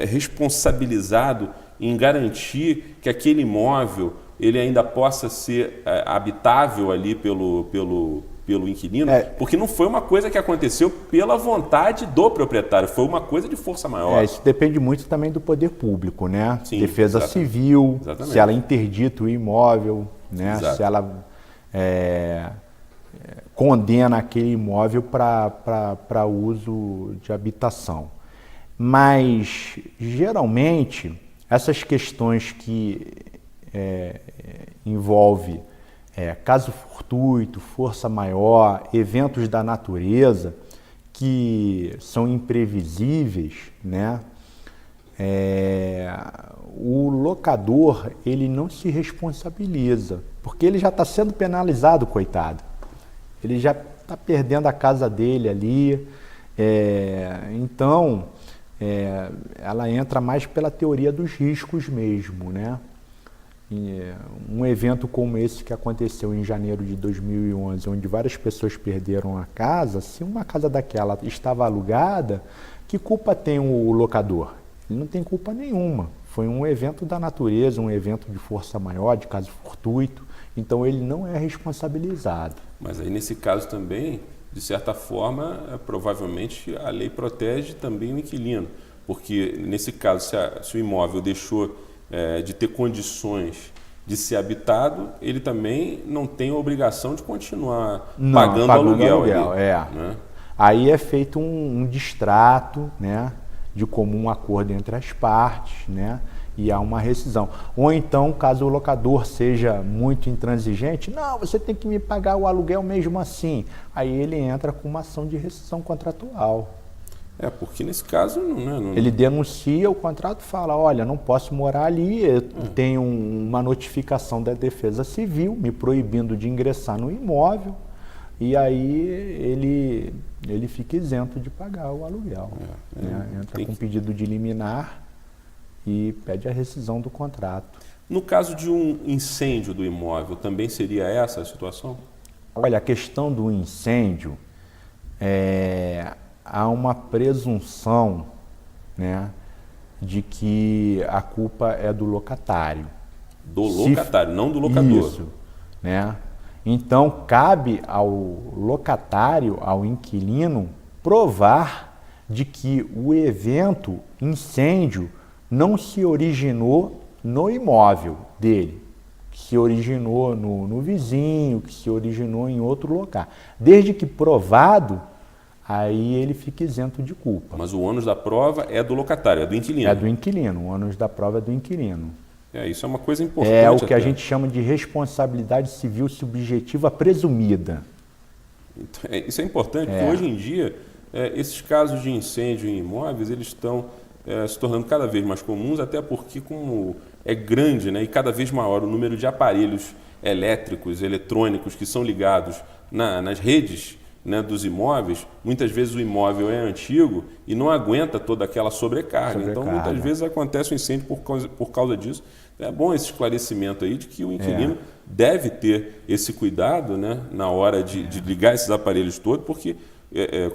responsabilizado em garantir que aquele imóvel ele ainda possa ser habitável ali pelo inquilino, porque não foi uma coisa que aconteceu pela vontade do proprietário, foi uma coisa de força maior. Isso depende muito também do poder público, né? Sim, Defesa civil, exatamente. Se ela interdita o imóvel, né? Se ela condena aquele imóvel para uso de habitação. Mas, geralmente, essas questões que envolvem caso fortuito, força maior, eventos da natureza que são imprevisíveis, né? O locador ele não se responsabiliza, porque ele já está sendo penalizado, coitado. Ele já está perdendo a casa dele ali. Então, ela entra mais pela teoria dos riscos mesmo, né? Um evento como esse que aconteceu em janeiro de 2011, onde várias pessoas perderam a casa, se uma casa daquela estava alugada, que culpa tem o locador? Ele não tem culpa nenhuma. Foi um evento da natureza, um evento de força maior, de caso fortuito, então ele não é responsabilizado. Mas aí nesse caso também de certa forma, provavelmente a lei protege também o inquilino, porque nesse caso, se o imóvel deixou de ter condições de ser habitado, ele também não tem a obrigação de continuar pagando aluguel ali, né? Aí é feito um distrato, né, de comum acordo entre as partes, né, e há uma rescisão. Ou então, caso o locador seja muito intransigente, não, você tem que me pagar o aluguel mesmo assim. Aí ele entra com uma ação de rescisão contratual. Porque nesse caso não. Ele denuncia o contrato, fala, olha, não posso morar ali, eu tenho uma notificação da Defesa Civil me proibindo de ingressar no imóvel, e aí ele fica isento de pagar o aluguel. Né? Entra com pedido de liminar e pede a rescisão do contrato. No caso de um incêndio do imóvel, também seria essa a situação? Olha, a questão do incêndio, há uma presunção, né, de que a culpa é do locatário. Do locatário, não do locador. Isso, né? Então, cabe ao locatário, ao inquilino, provar de que o evento incêndio não se originou no imóvel dele, que se originou no vizinho, que se originou em outro lugar. Desde que provado, aí ele fica isento de culpa. Mas o ônus da prova é do locatário, é do inquilino. É do inquilino, o ônus da prova é do inquilino. Isso é uma coisa importante. É o que a gente chama de responsabilidade civil subjetiva presumida. Isso é importante, porque hoje em dia, esses casos de incêndio em imóveis, eles estão se tornando cada vez mais comuns, até porque como é grande, né, e cada vez maior o número de aparelhos elétricos, eletrônicos que são ligados nas redes, né, dos imóveis, muitas vezes o imóvel é antigo e não aguenta toda aquela sobrecarga. Então, muitas vezes acontece um incêndio por causa disso. É bom esse esclarecimento aí de que o inquilino deve ter esse cuidado, né, na hora de ligar esses aparelhos todos, porque,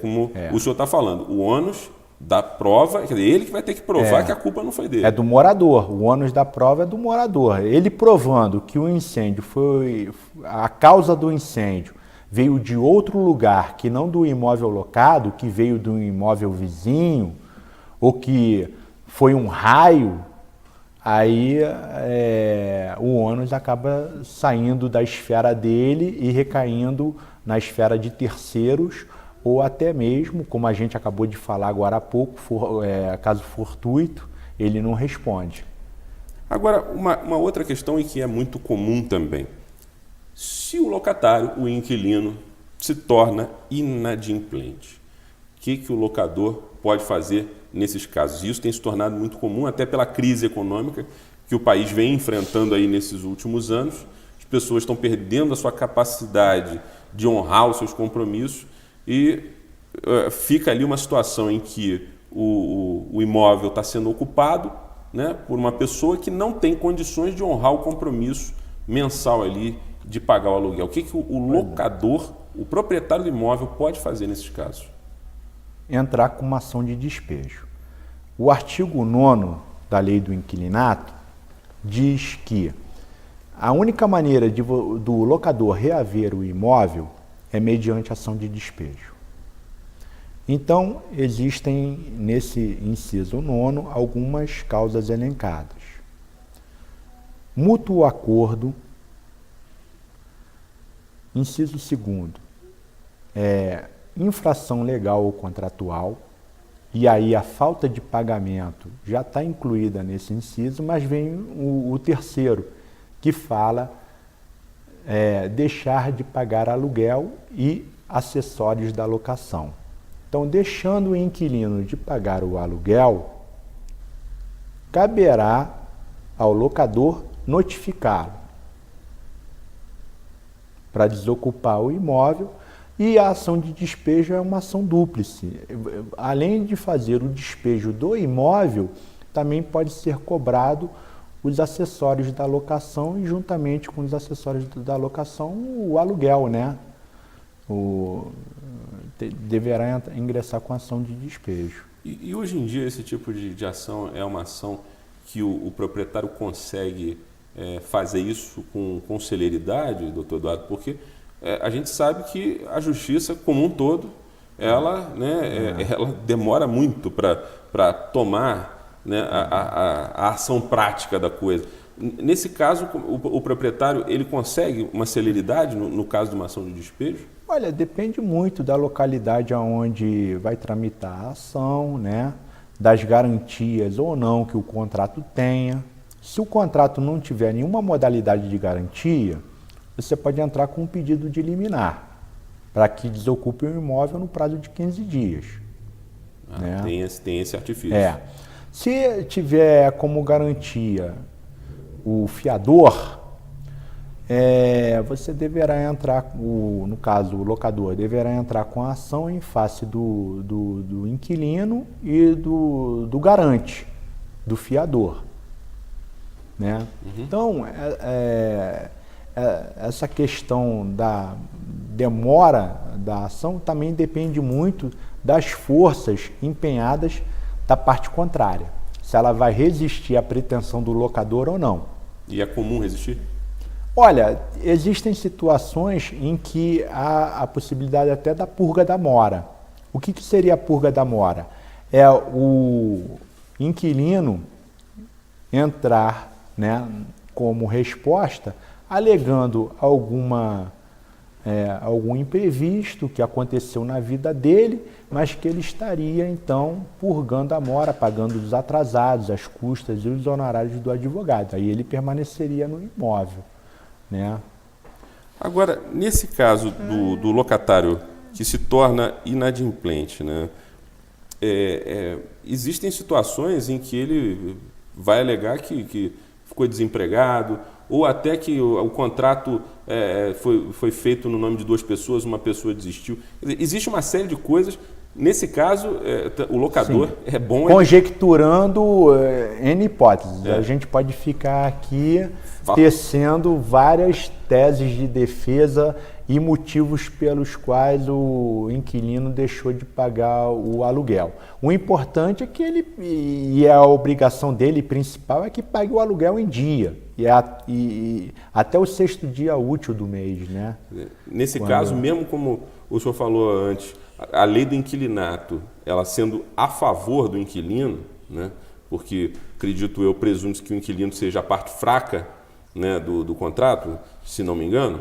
como o senhor está falando, o ônus da prova, quer dizer, ele que vai ter que provar que a culpa não foi dele. É do morador, o ônus da prova é do morador. Ele provando que o incêndio foi, a causa do incêndio veio de outro lugar, que não do imóvel locado, que veio do imóvel vizinho, ou que foi um raio, aí o ônus acaba saindo da esfera dele e recaindo na esfera de terceiros, ou até mesmo, como a gente acabou de falar agora há pouco, caso fortuito, ele não responde. Agora, uma outra questão e que é muito comum também. Se o locatário, o inquilino, se torna inadimplente, o que o locador pode fazer nesses casos? Isso tem se tornado muito comum, até pela crise econômica que o país vem enfrentando aí nesses últimos anos. As pessoas estão perdendo a sua capacidade de honrar os seus compromissos e fica ali uma situação em que o imóvel está sendo ocupado, né, por uma pessoa que não tem condições de honrar o compromisso mensal ali de pagar o aluguel. O que o locador, o proprietário do imóvel pode fazer nesses casos? Entrar com uma ação de despejo. O artigo 9º da Lei do Inquilinato diz que a única maneira do locador reaver o imóvel é mediante ação de despejo. Então, existem nesse inciso 9º algumas causas elencadas. Mútuo acordo. Inciso 2º, infração legal ou contratual, e aí a falta de pagamento já está incluída nesse inciso, mas vem o terceiro, que fala deixar de pagar aluguel e acessórios da locação. Então, deixando o inquilino de pagar o aluguel, caberá ao locador notificá-lo para desocupar o imóvel, e a ação de despejo é uma ação dúplice. Além de fazer o despejo do imóvel, também pode ser cobrado os acessórios da locação e, juntamente com os acessórios da locação, o aluguel, né? Deverá ingressar com ação de despejo. E hoje em dia esse tipo de ação é uma ação que o proprietário consegue fazer isso com celeridade, doutor Eduardo? Porque a gente sabe que a justiça como um todo, ela demora muito para tomar, né, a ação prática da coisa. Nesse caso, o proprietário ele consegue uma celeridade no caso de uma ação de despejo? Olha, depende muito da localidade aonde vai tramitar a ação, né? Das garantias ou não que o contrato tenha. Se o contrato não tiver nenhuma modalidade de garantia, você pode entrar com um pedido de liminar para que desocupe o imóvel no prazo de 15 dias. Né? Tem esse artifício. Se tiver como garantia o fiador, você deverá entrar, no caso o locador, deverá entrar com a ação em face do inquilino e do garante, do fiador. Né? Então, essa questão da demora da ação também depende muito das forças empenhadas da parte contrária, se ela vai resistir à pretensão do locador ou não. E é comum resistir? Olha, existem situações em que há a possibilidade até da purga da mora. O que seria a purga da mora? É o inquilino entrar, né, como resposta, alegando algum imprevisto que aconteceu na vida dele, mas que ele estaria, então, purgando a mora, pagando os atrasados, as custas e os honorários do advogado. Aí ele permaneceria no imóvel. Né? Agora, nesse caso do locatário que se torna inadimplente, né, existem situações em que ele vai alegar que ficou desempregado, ou até que o contrato foi feito no nome de duas pessoas, uma pessoa desistiu. Existe uma série de coisas. Nesse caso, o locador é bom... Conjecturando N hipóteses. A gente pode ficar aqui tecendo várias teses de defesa e motivos pelos quais o inquilino deixou de pagar o aluguel. O importante é que e a obrigação dele principal é que pague o aluguel em dia, e até o 6º dia útil do mês. Né? Nesse caso, mesmo como o senhor falou antes, a lei do inquilinato, ela sendo a favor do inquilino, né, porque, acredito eu, presumo que o inquilino seja a parte fraca, né, do contrato, se não me engano,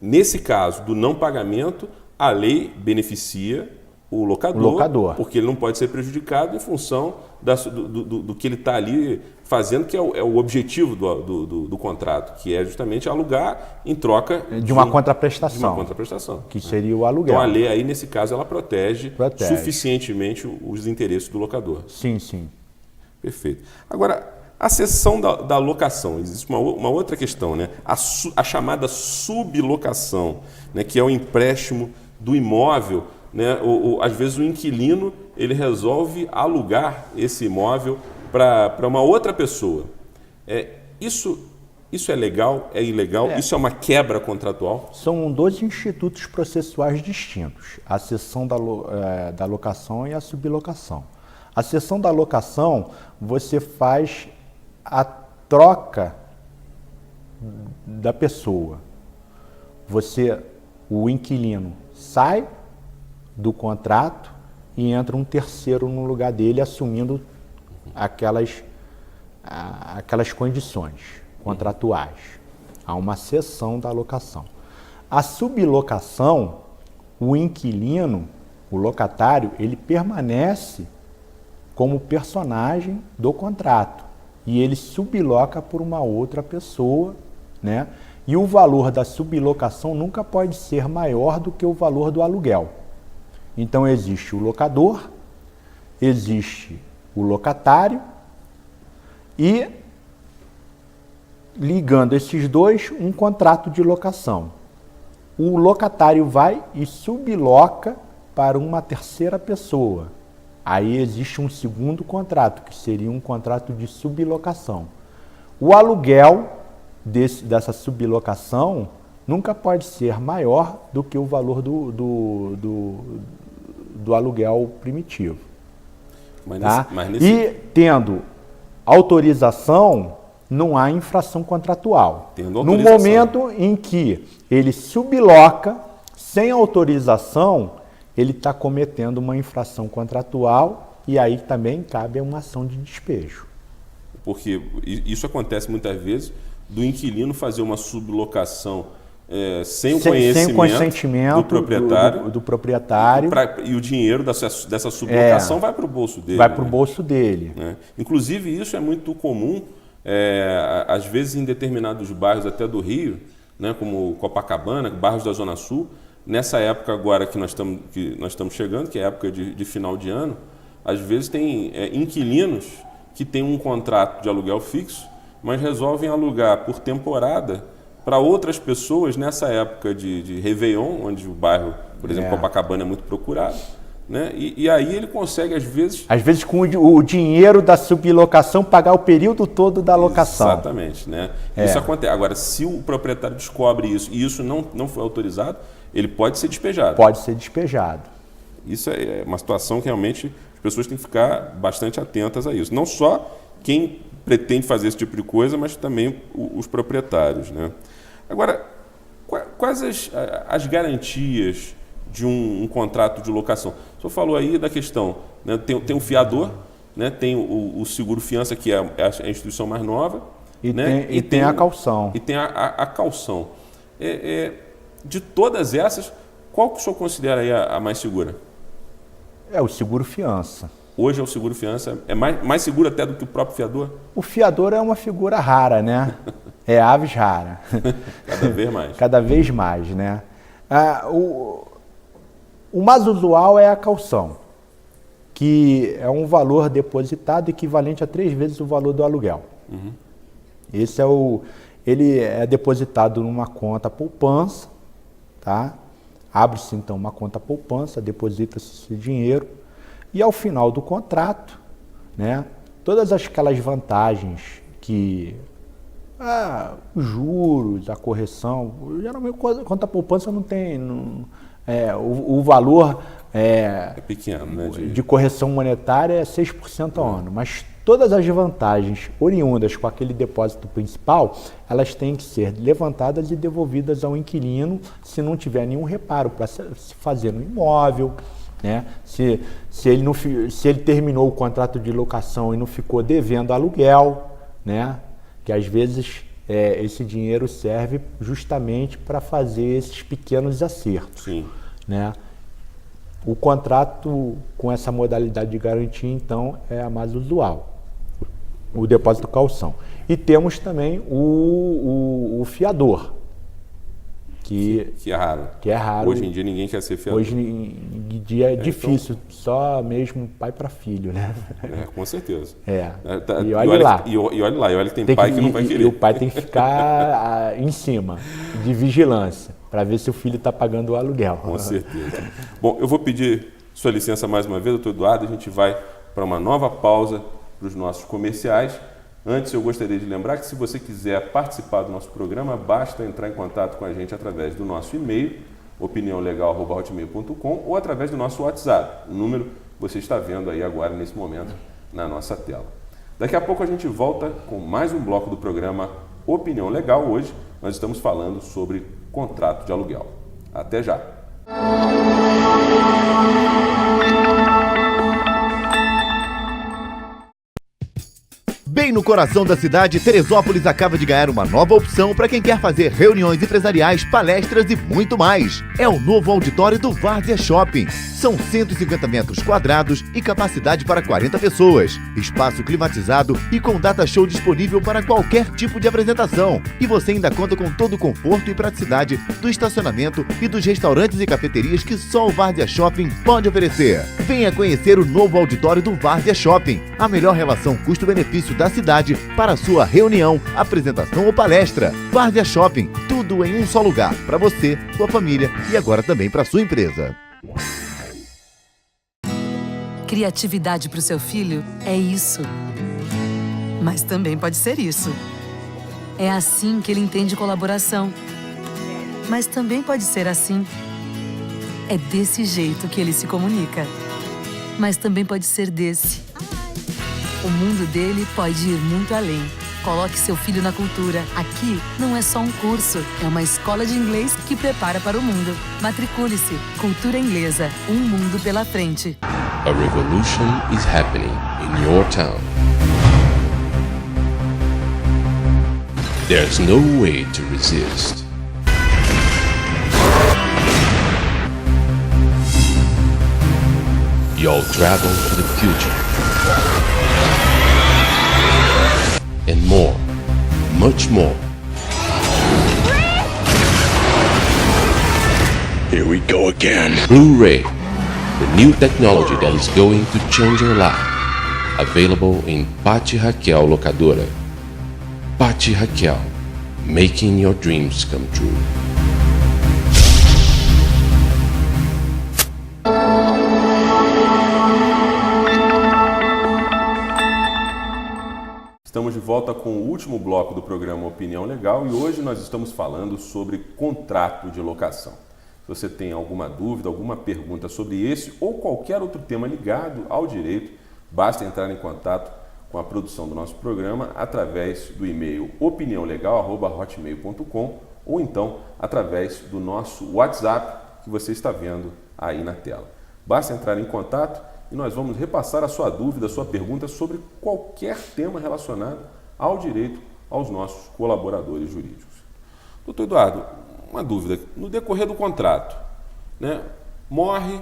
nesse caso do não pagamento, a lei beneficia o locador, porque ele não pode ser prejudicado em função do que ele está ali fazendo, que é o objetivo do contrato, que é justamente alugar em troca de uma contraprestação. De uma contraprestação. Que seria o aluguel. Então a lei aí, nesse caso, ela protege suficientemente os interesses do locador. Sim, sim. Perfeito. Agora, a cessão da locação, existe uma outra questão, né? A chamada sublocação, né? Que é o empréstimo do imóvel, né? Às vezes o inquilino ele resolve alugar esse imóvel para uma outra pessoa. Isso é legal? É ilegal? Isso é uma quebra contratual? São dois institutos processuais distintos, a cessão da locação e a sublocação. A cessão da locação, você faz a troca da pessoa. O inquilino sai do contrato e entra um terceiro no lugar dele, assumindo aquelas condições contratuais. Há uma cessão da locação. A sublocação, o inquilino, o locatário, ele permanece como personagem do contrato e ele subloca por uma outra pessoa, né? E o valor da sublocação nunca pode ser maior do que o valor do aluguel. Então existe o locador, existe o locatário e, ligando esses dois, um contrato de locação. O locatário vai e subloca para uma terceira pessoa. Aí existe um segundo contrato, que seria um contrato de sublocação. O aluguel dessa sublocação nunca pode ser maior do que o valor do aluguel primitivo. E tendo autorização não há infração contratual. Tendo No autorização. momento em que ele subloca sem autorização, ele está cometendo uma infração contratual e aí também cabe uma ação de despejo. Porque isso acontece muitas vezes do inquilino fazer uma sublocação sem o consentimento do proprietário. Do proprietário. E o dinheiro dessa sublocação vai para o bolso dele. Vai para o bolso dele. Né? Inclusive, isso é muito comum, às vezes em determinados bairros até do Rio, né, como Copacabana, bairros da Zona Sul. Nessa época agora que nós estamos chegando, que é a época de final de ano, às vezes tem inquilinos que têm um contrato de aluguel fixo, mas resolvem alugar por temporada para outras pessoas nessa época de Réveillon, onde o bairro, por exemplo, Copacabana é muito procurado. Né? E aí ele consegue, às vezes... Às vezes, com o dinheiro da sublocação, pagar o período todo da locação. Exatamente. Né? Isso acontece. Agora, se o proprietário descobre isso e isso não foi autorizado, ele pode ser despejado. Pode ser despejado. Isso é uma situação que realmente as pessoas têm que ficar bastante atentas a isso. Não só quem pretende fazer esse tipo de coisa, mas também os proprietários. Né? Agora, quais as garantias de um contrato de locação? O senhor falou aí da questão, né? Tem o fiador, né? Tem o seguro-fiança, que é a instituição mais nova. E tem a caução. E tem a caução. De todas essas, qual que o senhor considera aí a mais segura? É o seguro-fiança. Hoje é o seguro-fiança, é mais seguro até do que o próprio fiador? O fiador é uma figura rara, né? É aves rara. Cada vez mais. Cada vez mais, né? O mais usual é a caução, que é um valor depositado equivalente a 3 vezes o valor do aluguel. Uhum. Ele é depositado numa conta poupança, tá? Abre-se então uma conta poupança, deposita-se esse dinheiro e ao final do contrato, né? Todas aquelas vantagens que os juros, a correção, geralmente conta poupança não tem, o valor é pequeno, né? De correção monetária é 6% ao ano, mas todas as vantagens oriundas com aquele depósito principal, elas têm que ser levantadas e devolvidas ao inquilino se não tiver nenhum reparo para se fazer no imóvel, né? Se ele terminou o contrato de locação e não ficou devendo aluguel, né? Que às vezes esse dinheiro serve justamente para fazer esses pequenos acertos. Sim. Né? O contrato com essa modalidade de garantia, então, é a mais usual, o depósito calção. E temos também o fiador, que é raro. Que é raro. Hoje em dia ninguém quer ser fiador. Hoje em dia é difícil, então, só mesmo pai para filho, né? Com certeza. E olha lá. E olha que tem pai que não vai querer. E o pai tem que ficar em cima, de vigilância, para ver se o filho está pagando o aluguel. Com certeza. Bom, eu vou pedir sua licença mais uma vez, doutor Eduardo, a gente vai para uma nova pausa para os nossos comerciais. Antes, eu gostaria de lembrar que se você quiser participar do nosso programa, basta entrar em contato com a gente através do nosso e-mail, opiniãolegal@hotmail.com, ou através do nosso WhatsApp. O número você está vendo aí agora, nesse momento, na nossa tela. Daqui a pouco a gente volta com mais um bloco do programa Opinião Legal. Hoje nós estamos falando sobre contrato de aluguel. Até já! Bem no coração da cidade, Teresópolis acaba de ganhar uma nova opção para quem quer fazer reuniões empresariais, palestras e muito mais. É o novo auditório do Várzea Shopping. São 150 metros quadrados e capacidade para 40 pessoas. Espaço climatizado e com data show disponível para qualquer tipo de apresentação. E você ainda conta com todo o conforto e praticidade do estacionamento e dos restaurantes e cafeterias que só o Várzea Shopping pode oferecer. Venha conhecer o novo auditório do Várzea Shopping. A melhor relação custo-benefício da cidade para sua reunião, apresentação ou palestra. Várzea Shopping, tudo em um só lugar, para você, sua família e agora também para sua empresa. Criatividade para o seu filho é isso. Mas também pode ser isso. É assim que ele entende colaboração. Mas também pode ser assim. É desse jeito que ele se comunica. Mas também pode ser desse. O mundo dele pode ir muito além. Coloque seu filho na cultura. Aqui não é só um curso, é uma escola de inglês que prepara para o mundo. Matricule-se. Cultura Inglesa. Um mundo pela frente. A revolution is happening in your town. There's no way to resist. You'll travel to the future. And more, much more. Here we go again. Blu-ray, the new technology that is going to change your life. Available in Pátty Raquel Locadora. Pátty Raquel, making your dreams come true. Estamos de volta com o último bloco do programa Opinião Legal e hoje nós estamos falando sobre contrato de locação. Se você tem alguma dúvida, alguma pergunta sobre esse ou qualquer outro tema ligado ao direito, basta entrar em contato com a produção do nosso programa através do e-mail opiniãolegal@hotmail.com ou então através do nosso WhatsApp que você está vendo aí na tela. Basta entrar em contato e nós vamos repassar a sua dúvida, a sua pergunta sobre qualquer tema relacionado ao direito aos nossos colaboradores jurídicos. Doutor Eduardo, uma dúvida. No decorrer do contrato, né, morre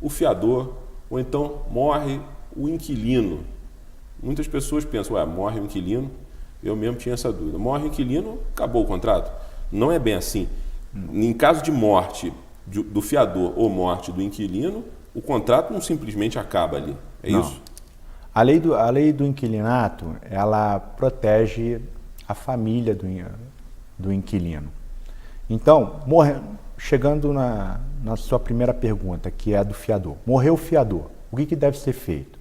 o fiador ou então morre o inquilino. Muitas pessoas pensam, morre o inquilino, eu mesmo tinha essa dúvida. Morre o inquilino, acabou o contrato. Não é bem assim. Em caso de morte do fiador ou morte do inquilino, o contrato não simplesmente acaba ali, Não. Isso? A lei do inquilinato, ela protege a família do inquilino. Então, chegando na sua primeira pergunta, que é a do fiador. Morreu o fiador, o que deve ser feito?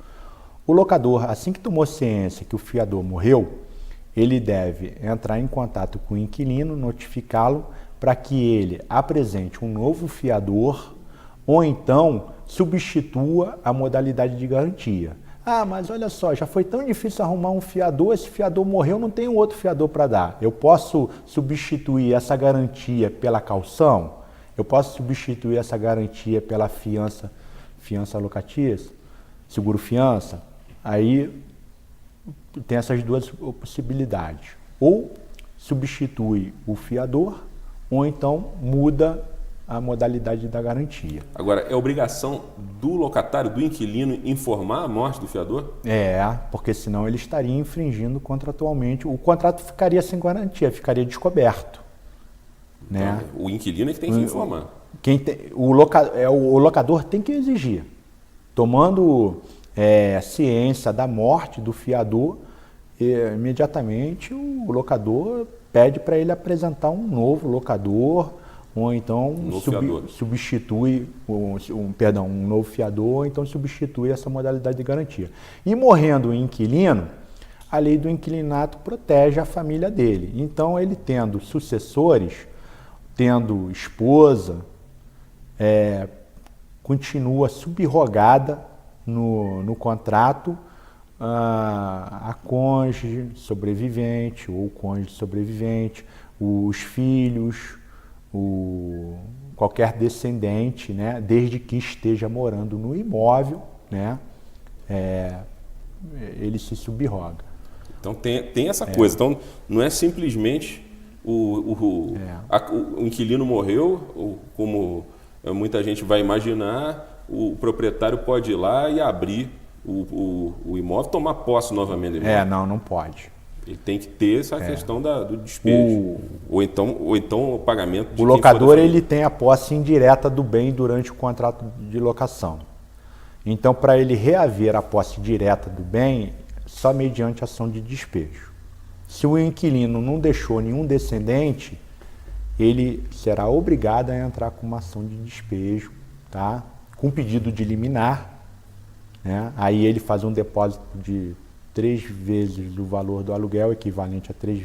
O locador, assim que tomou ciência que o fiador morreu, ele deve entrar em contato com o inquilino, notificá-lo para que ele apresente um novo fiador ou então substitua a modalidade de garantia. Mas olha só, já foi tão difícil arrumar um fiador, esse fiador morreu, não tem um outro fiador para dar. Eu posso substituir essa garantia pela caução? Eu posso substituir essa garantia pela fiança locatícia? Seguro-fiança? Aí tem essas duas possibilidades. Ou substitui o fiador, ou então muda a modalidade da garantia. Agora, é obrigação do locatário, do inquilino, informar a morte do fiador? Porque senão ele estaria infringindo contratualmente. O contrato ficaria sem garantia, ficaria descoberto. Então, Né? O inquilino é que tem que informar. O locador tem que exigir. Tomando ciência da morte do fiador, imediatamente o locador pede para ele apresentar um novo locador, ou então substitui um novo fiador, ou então substitui essa modalidade de garantia. E morrendo o inquilino, a lei do inquilinato protege a família dele. Então, ele tendo sucessores, tendo esposa, continua subrogada no contrato a cônjuge sobrevivente ou cônjuge sobrevivente, os filhos, qualquer descendente, né, desde que esteja morando no imóvel, né, ele se subroga. Então tem essa coisa. Então não é simplesmente o inquilino morreu, como muita gente vai imaginar, o proprietário pode ir lá e abrir o imóvel, tomar posse novamente do imóvel. Não pode. Ele tem que ter essa questão do despejo. Ou então o pagamento de o locador ele tem a posse indireta do bem durante o contrato de locação. Então, para ele reaver a posse direta do bem, só mediante ação de despejo. Se o inquilino não deixou nenhum descendente, ele será obrigado a entrar com uma ação de despejo, tá? Com pedido de liminar, né? Aí ele faz um depósito de 3 vezes do valor do aluguel, equivalente a 3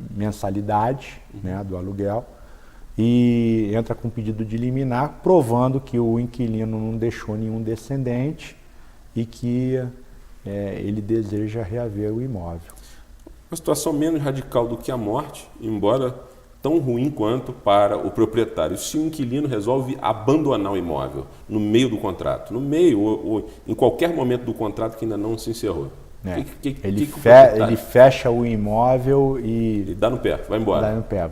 mensalidades, né, do aluguel, e entra com pedido de liminar, provando que o inquilino não deixou nenhum descendente e que ele deseja reaver o imóvel. Uma situação menos radical do que a morte, embora tão ruim quanto para o proprietário. Se o inquilino resolve abandonar o imóvel no meio do contrato, no meio ou em qualquer momento do contrato que ainda não se encerrou. Ele fecha o imóvel e dá no pé, vai embora. Dá no pé,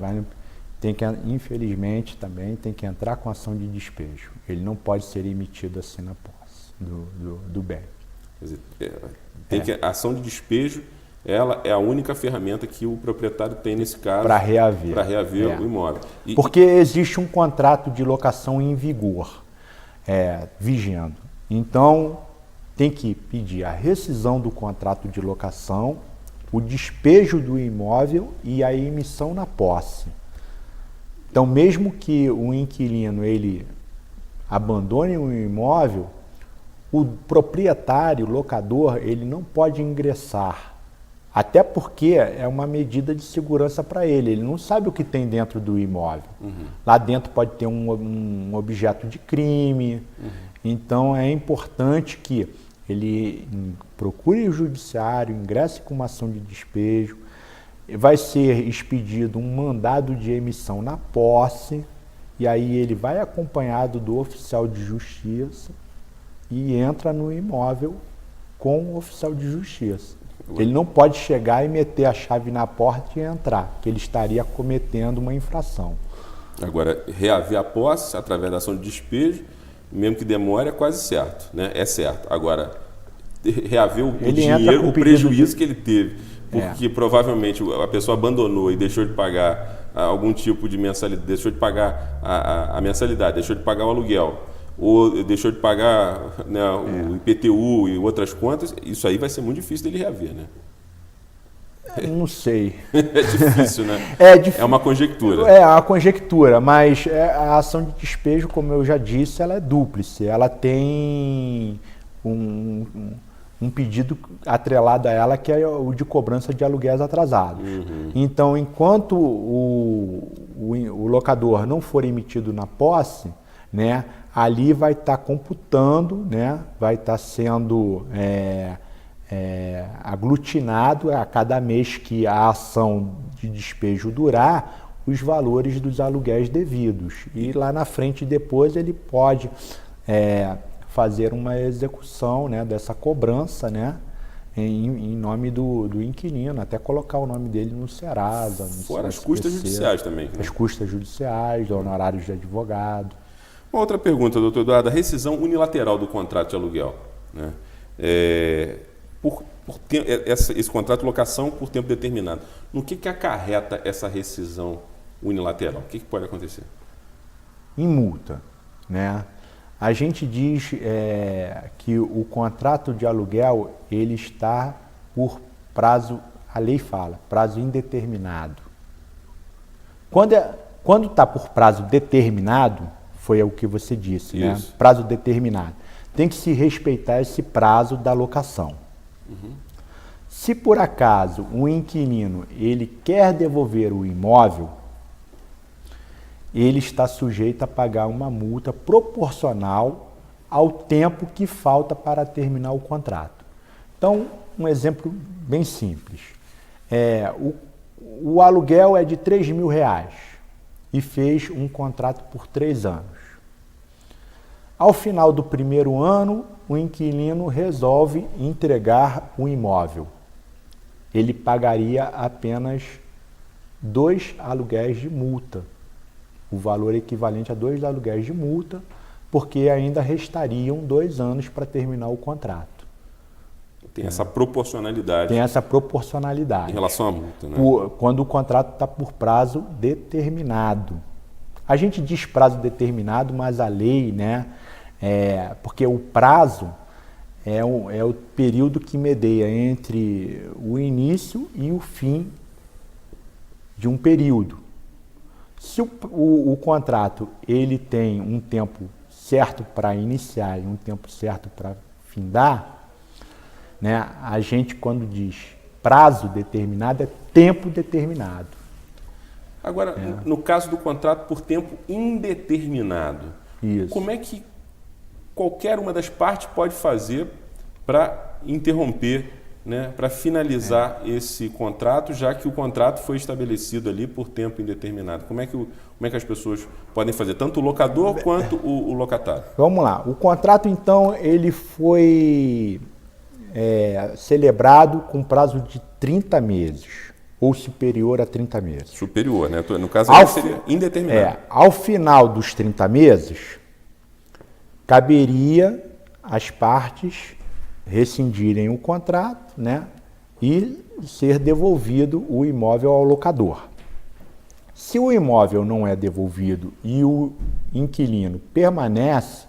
infelizmente também tem que entrar com ação de despejo. Ele não pode ser emitido assim na posse do bem. Quer dizer, a ação de despejo, ela é a única ferramenta que o proprietário tem nesse caso para reaver, o imóvel. Porque existe um contrato de locação em vigor, vigendo. Então, tem que pedir a rescisão do contrato de locação, o despejo do imóvel e a emissão na posse. Então, mesmo que o inquilino ele abandone o imóvel, o proprietário, o locador, ele não pode ingressar. Até porque é uma medida de segurança para ele. Ele não sabe o que tem dentro do imóvel. Lá dentro pode ter um objeto de crime. Então é importante que ele procure o judiciário, ingresse com uma ação de despejo. Vai ser expedido um mandado de emissão na posse. E aí ele vai acompanhado do oficial de justiça e entra no imóvel com o oficial de justiça. Ele não pode chegar e meter a chave na porta e entrar, que ele estaria cometendo uma infração. Agora, reaver a posse através da ação de despejo, mesmo que demore, é quase certo, né? É certo. Agora, reaver o dinheiro, o prejuízo que ele teve, porque provavelmente a pessoa abandonou e deixou de pagar algum tipo de mensalidade, deixou de pagar a mensalidade, deixou de pagar o aluguel, ou deixou de pagar, né, o IPTU e outras contas, isso aí vai ser muito difícil dele reaver, né? Não sei. É difícil, né? É uma conjectura. É uma conjectura, mas a ação de despejo, como eu já disse, ela é dúplice. Ela tem um pedido atrelado a ela, que é o de cobrança de aluguéis atrasados. Então, enquanto o locador não for emitido na posse, né, ali vai estar computando, né, vai estar sendo aglutinado a cada mês que a ação de despejo durar, os valores dos aluguéis devidos. E lá na frente, depois, ele pode fazer uma execução, né, dessa cobrança, né, em nome do inquilino, até colocar o nome dele no Serasa. Fora as custas judiciais também. As custas judiciais, honorários de advogado. Uma outra pergunta, doutor Eduardo, a rescisão unilateral do contrato de aluguel, né? Esse contrato de locação por tempo determinado, no que acarreta essa rescisão unilateral? O que pode acontecer? Em multa, né? A gente diz que o contrato de aluguel ele está por prazo, a lei fala, prazo indeterminado. Quando está por prazo determinado, foi o que você disse, né? Prazo determinado. Tem que se respeitar esse prazo da locação. Se por acaso o inquilino ele quer devolver o imóvel, ele está sujeito a pagar uma multa proporcional ao tempo que falta para terminar o contrato. Então, um exemplo bem simples. O aluguel é de R$3.000 e fez um contrato por 3 anos. Ao final do primeiro ano, o inquilino resolve entregar o imóvel. Ele pagaria apenas 2 aluguéis de multa, o valor equivalente a 2 aluguéis de multa, porque ainda restariam 2 anos para terminar o contrato. Tem essa proporcionalidade. Tem essa proporcionalidade. Em relação à multa, né? Quando o contrato está por prazo determinado. A gente diz prazo determinado, mas a lei, né? Porque o prazo é o período que medeia entre o início e o fim de um período. Se o contrato ele tem um tempo certo para iniciar e um tempo certo para findar, né, a gente, quando diz prazo determinado, é tempo determinado. Agora, no caso do contrato por tempo indeterminado, como é que qualquer uma das partes pode fazer para interromper né, para finalizar esse contrato, já que o contrato foi estabelecido ali por tempo indeterminado? Como é que as pessoas podem fazer, tanto o locador quanto o locatário? Vamos lá. O contrato, então, ele foi celebrado com prazo de 30 meses, ou superior a 30 meses. Superior, né? No caso, aí seria indeterminado. Ao final dos 30 meses, caberia às partes rescindirem o contrato, né, e ser devolvido o imóvel ao locador. Se o imóvel não é devolvido e o inquilino permanece,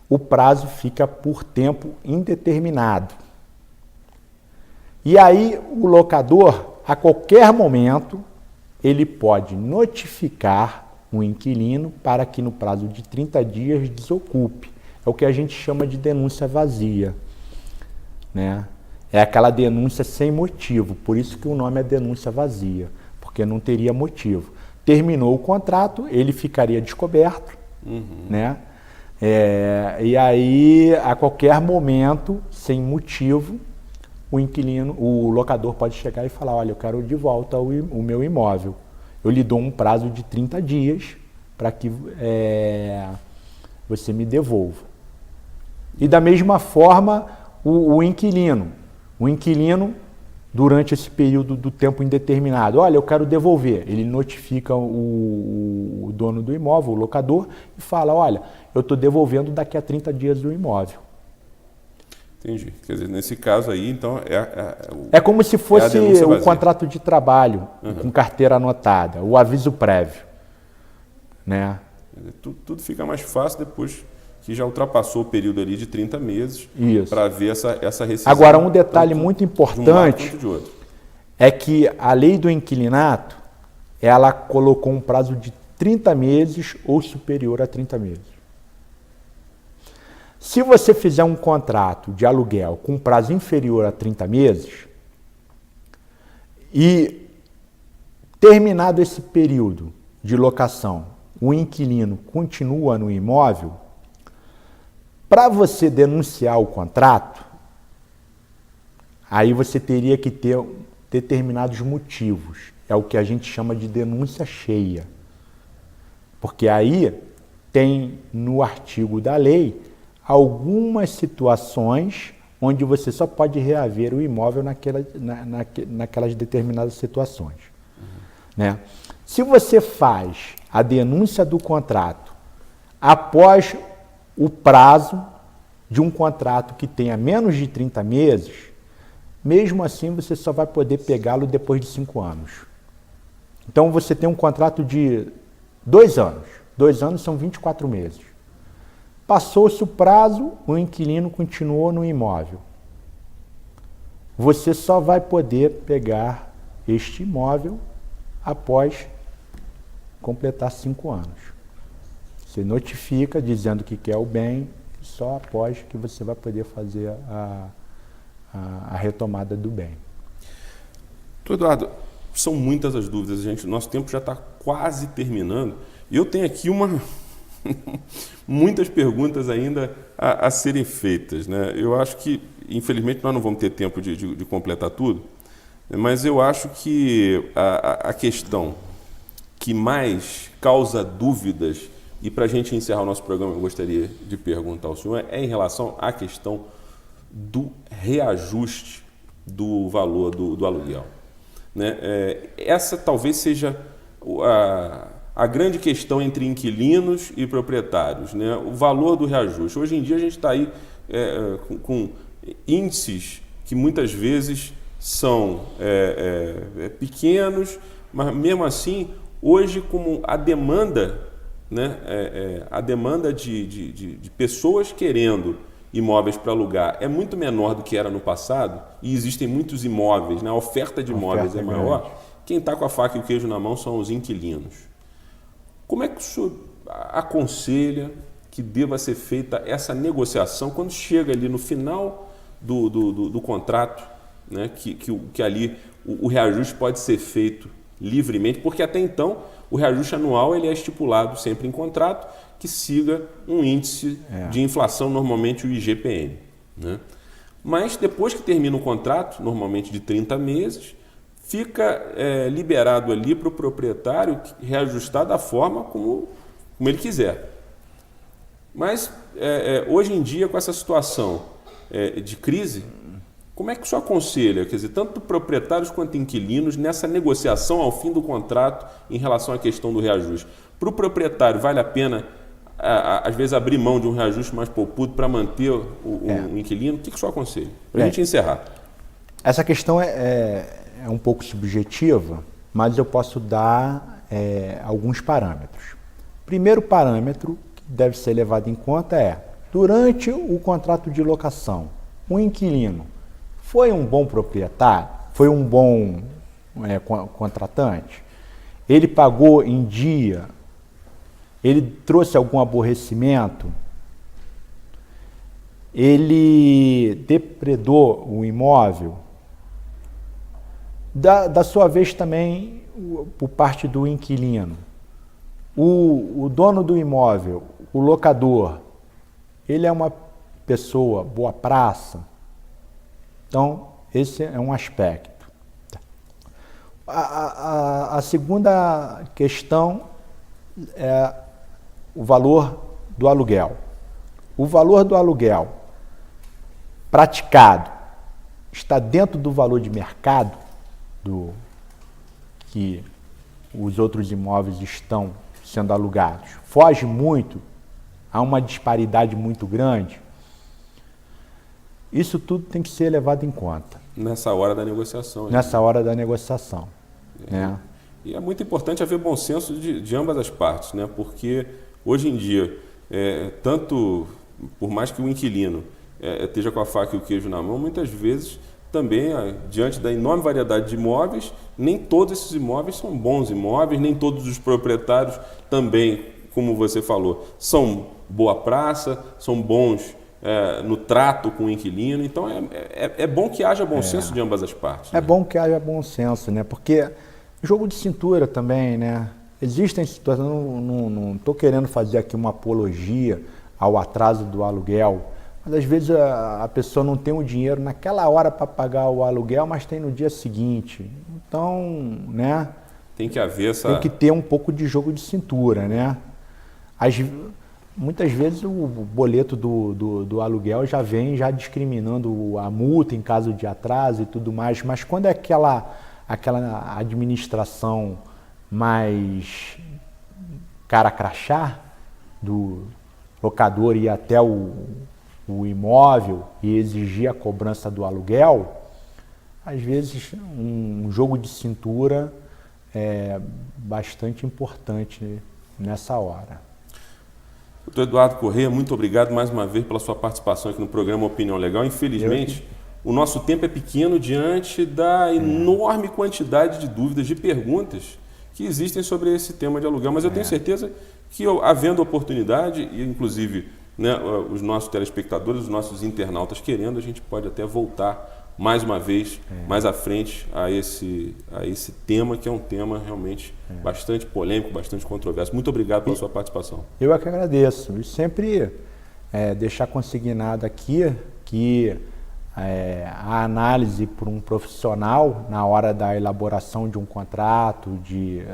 o prazo fica por tempo indeterminado. E aí o locador, a qualquer momento, ele pode notificar o inquilino para que no prazo de 30 dias desocupe. É o que a gente chama de denúncia vazia, né? É aquela denúncia sem motivo, por isso que o nome é denúncia vazia, porque não teria motivo. Terminou o contrato, ele ficaria descoberto, né? E aí, a qualquer momento, sem motivo, o locador pode chegar e falar: olha, eu quero de volta o meu imóvel. Eu lhe dou um prazo de 30 dias para que você me devolva. E da mesma forma, o inquilino, durante esse período do tempo indeterminado, olha, eu quero devolver. Ele notifica o dono do imóvel, o locador, e fala: olha, eu estou devolvendo daqui a 30 dias o imóvel. Entendi. Quer dizer, nesse caso aí, então, é como se fosse o contrato de trabalho, com carteira anotada, o aviso prévio, né? Tudo fica mais fácil depois que já ultrapassou o período ali de 30 meses para ver essa rescisão. Agora, um detalhe muito importante é que a lei do inquilinato, ela colocou um prazo de 30 meses ou superior a 30 meses. Se você fizer um contrato de aluguel com prazo inferior a 30 meses e terminado esse período de locação, o inquilino continua no imóvel, para você denunciar o contrato, aí você teria que ter determinados motivos. É o que a gente chama de denúncia cheia. Porque aí tem no artigo da lei algumas situações onde você só pode reaver o imóvel naquelas determinadas situações. Né? Se você faz a denúncia do contrato após o prazo de um contrato que tenha menos de 30 meses, mesmo assim você só vai poder pegá-lo depois de 5 anos. Então você tem um contrato de 2 anos. 2 anos são 24 meses. Passou-se o prazo, o inquilino continuou no imóvel. Você só vai poder pegar este imóvel após completar 5 anos. Você notifica dizendo que quer o bem, só após que você vai poder fazer a retomada do bem. Eduardo, são muitas as dúvidas, nosso tempo já está quase terminando. E eu tenho aqui muitas perguntas ainda a serem feitas, né? Eu acho que, infelizmente, nós não vamos ter tempo de completar tudo, mas eu acho que a questão que mais causa dúvidas, e para a gente encerrar o nosso programa, eu gostaria de perguntar ao senhor, é em relação à questão do reajuste do valor do aluguel. Né? Essa talvez seja a grande questão entre inquilinos e proprietários, né? O valor do reajuste. Hoje em dia a gente está aí com índices que muitas vezes são pequenos, mas mesmo assim, hoje, como a demanda, né, a demanda de pessoas querendo imóveis para alugar é muito menor do que era no passado, e existem muitos imóveis, né, a oferta de imóveis é maior, quem está com a faca e o queijo na mão são os inquilinos. Como é que o senhor aconselha que deva ser feita essa negociação quando chega ali no final do contrato, né, que ali o reajuste pode ser feito livremente, porque até então o reajuste anual ele é estipulado sempre em contrato que siga um índice de inflação, normalmente o IGPM, né? Mas depois que termina o contrato, normalmente de 30 meses, fica liberado ali para o proprietário reajustar da forma como ele quiser. Mas hoje em dia, com essa situação de crise, como é que o senhor aconselha, quer dizer, tanto proprietários quanto inquilinos, nessa negociação ao fim do contrato em relação à questão do reajuste? Para o proprietário, vale a pena, às vezes, abrir mão de um reajuste mais poupudo para manter o inquilino? O que o senhor aconselha? Para a gente encerrar. Essa questão é um pouco subjetiva, mas eu posso dar alguns parâmetros. Primeiro parâmetro que deve ser levado em conta durante o contrato de locação, o inquilino foi um bom proprietário? Foi um bom contratante? Ele pagou em dia? Ele trouxe algum aborrecimento? Ele depredou o imóvel? Da sua vez também, por parte do inquilino, o dono do imóvel, o locador, ele é uma pessoa boa praça? Então, esse é um aspecto. A segunda questão é o valor do aluguel. O valor do aluguel praticado está dentro do valor de mercado que os outros imóveis estão sendo alugados. Foge muito, há uma disparidade muito grande. Isso tudo tem que ser levado em conta. Nessa hora da negociação. Nessa hora da negociação. Né? E é muito importante haver bom senso de ambas as partes, né? Porque hoje em dia, tanto por mais que o inquilino esteja com a faca e o queijo na mão, muitas vezes também, diante da enorme variedade de imóveis, nem todos esses imóveis são bons imóveis, nem todos os proprietários também, como você falou, são boa praça, são bons no trato com o inquilino. Então é bom que haja bom senso de ambas as partes. É bom que haja bom senso, né? Porque jogo de cintura também, né? Existem situações, não estou querendo fazer aqui uma apologia ao atraso do aluguel, mas às vezes a pessoa não tem o dinheiro naquela hora para pagar o aluguel, mas tem no dia seguinte. Então, né? Tem que haver Tem que ter um pouco de jogo de cintura, né? Muitas vezes o boleto do aluguel já vem discriminando a multa em caso de atraso e tudo mais, mas quando é aquela administração mais cara crachá do locador ir até o imóvel e exigir a cobrança do aluguel, às vezes um jogo de cintura é bastante importante nessa hora. Doutor Eduardo Corrêa, muito obrigado mais uma vez pela sua participação aqui no programa Opinião Legal. Infelizmente, o nosso tempo é pequeno diante da enorme quantidade de dúvidas, de perguntas que existem sobre esse tema de aluguel. Mas eu tenho certeza que, havendo oportunidade, e inclusive os nossos telespectadores, os nossos internautas querendo, a gente pode até voltar mais uma vez, mais à frente, a esse tema, que é um tema realmente bastante polêmico, bastante controverso. Muito obrigado pela sua participação. Eu é que agradeço. E sempre deixar consignado aqui que a análise por um profissional na hora da elaboração de um contrato,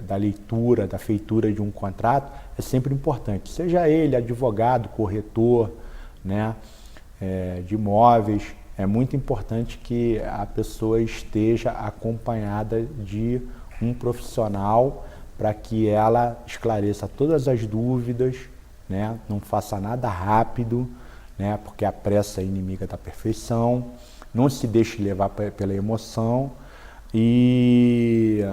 da leitura, da feitura de um contrato, é sempre importante. Seja ele advogado, corretor, né, de imóveis, é muito importante que a pessoa esteja acompanhada de um profissional para que ela esclareça todas as dúvidas, né, não faça nada rápido, né, porque a pressa é inimiga da perfeição, não se deixe levar pela emoção e...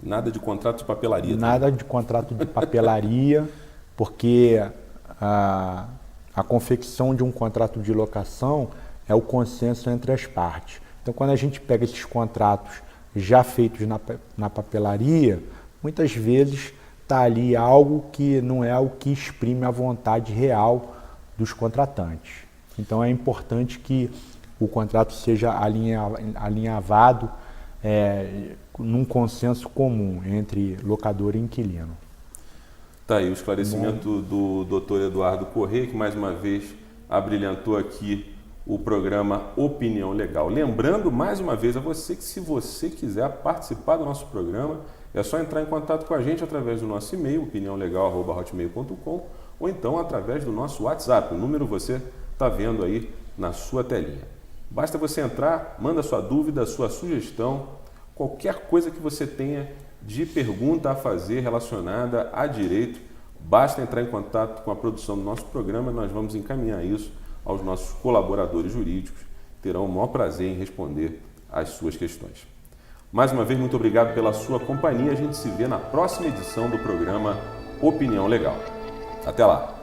Nada de contrato de papelaria. Nada de contrato de papelaria, porque a confecção de um contrato de locação é o consenso entre as partes. Então, quando a gente pega esses contratos já feitos na papelaria, muitas vezes está ali algo que não é o que exprime a vontade real dos contratantes. Então, é importante que o contrato seja alinhavado num consenso comum entre locador e inquilino. Tá aí o esclarecimento do Dr. Eduardo Corrêa, que mais uma vez abrilhantou aqui o programa Opinião Legal. Lembrando mais uma vez a você que se você quiser participar do nosso programa, é só entrar em contato com a gente através do nosso e-mail, opiniãolegal@hotmail.com, ou então através do nosso WhatsApp. O número você está vendo aí na sua telinha. Basta você entrar, manda sua dúvida, sua sugestão, qualquer coisa que você tenha de pergunta a fazer relacionada a direito, basta entrar em contato com a produção do nosso programa, nós vamos encaminhar isso aos nossos colaboradores jurídicos, terão o maior prazer em responder às suas questões. Mais uma vez, muito obrigado pela sua companhia. A gente se vê na próxima edição do programa Opinião Legal. Até lá!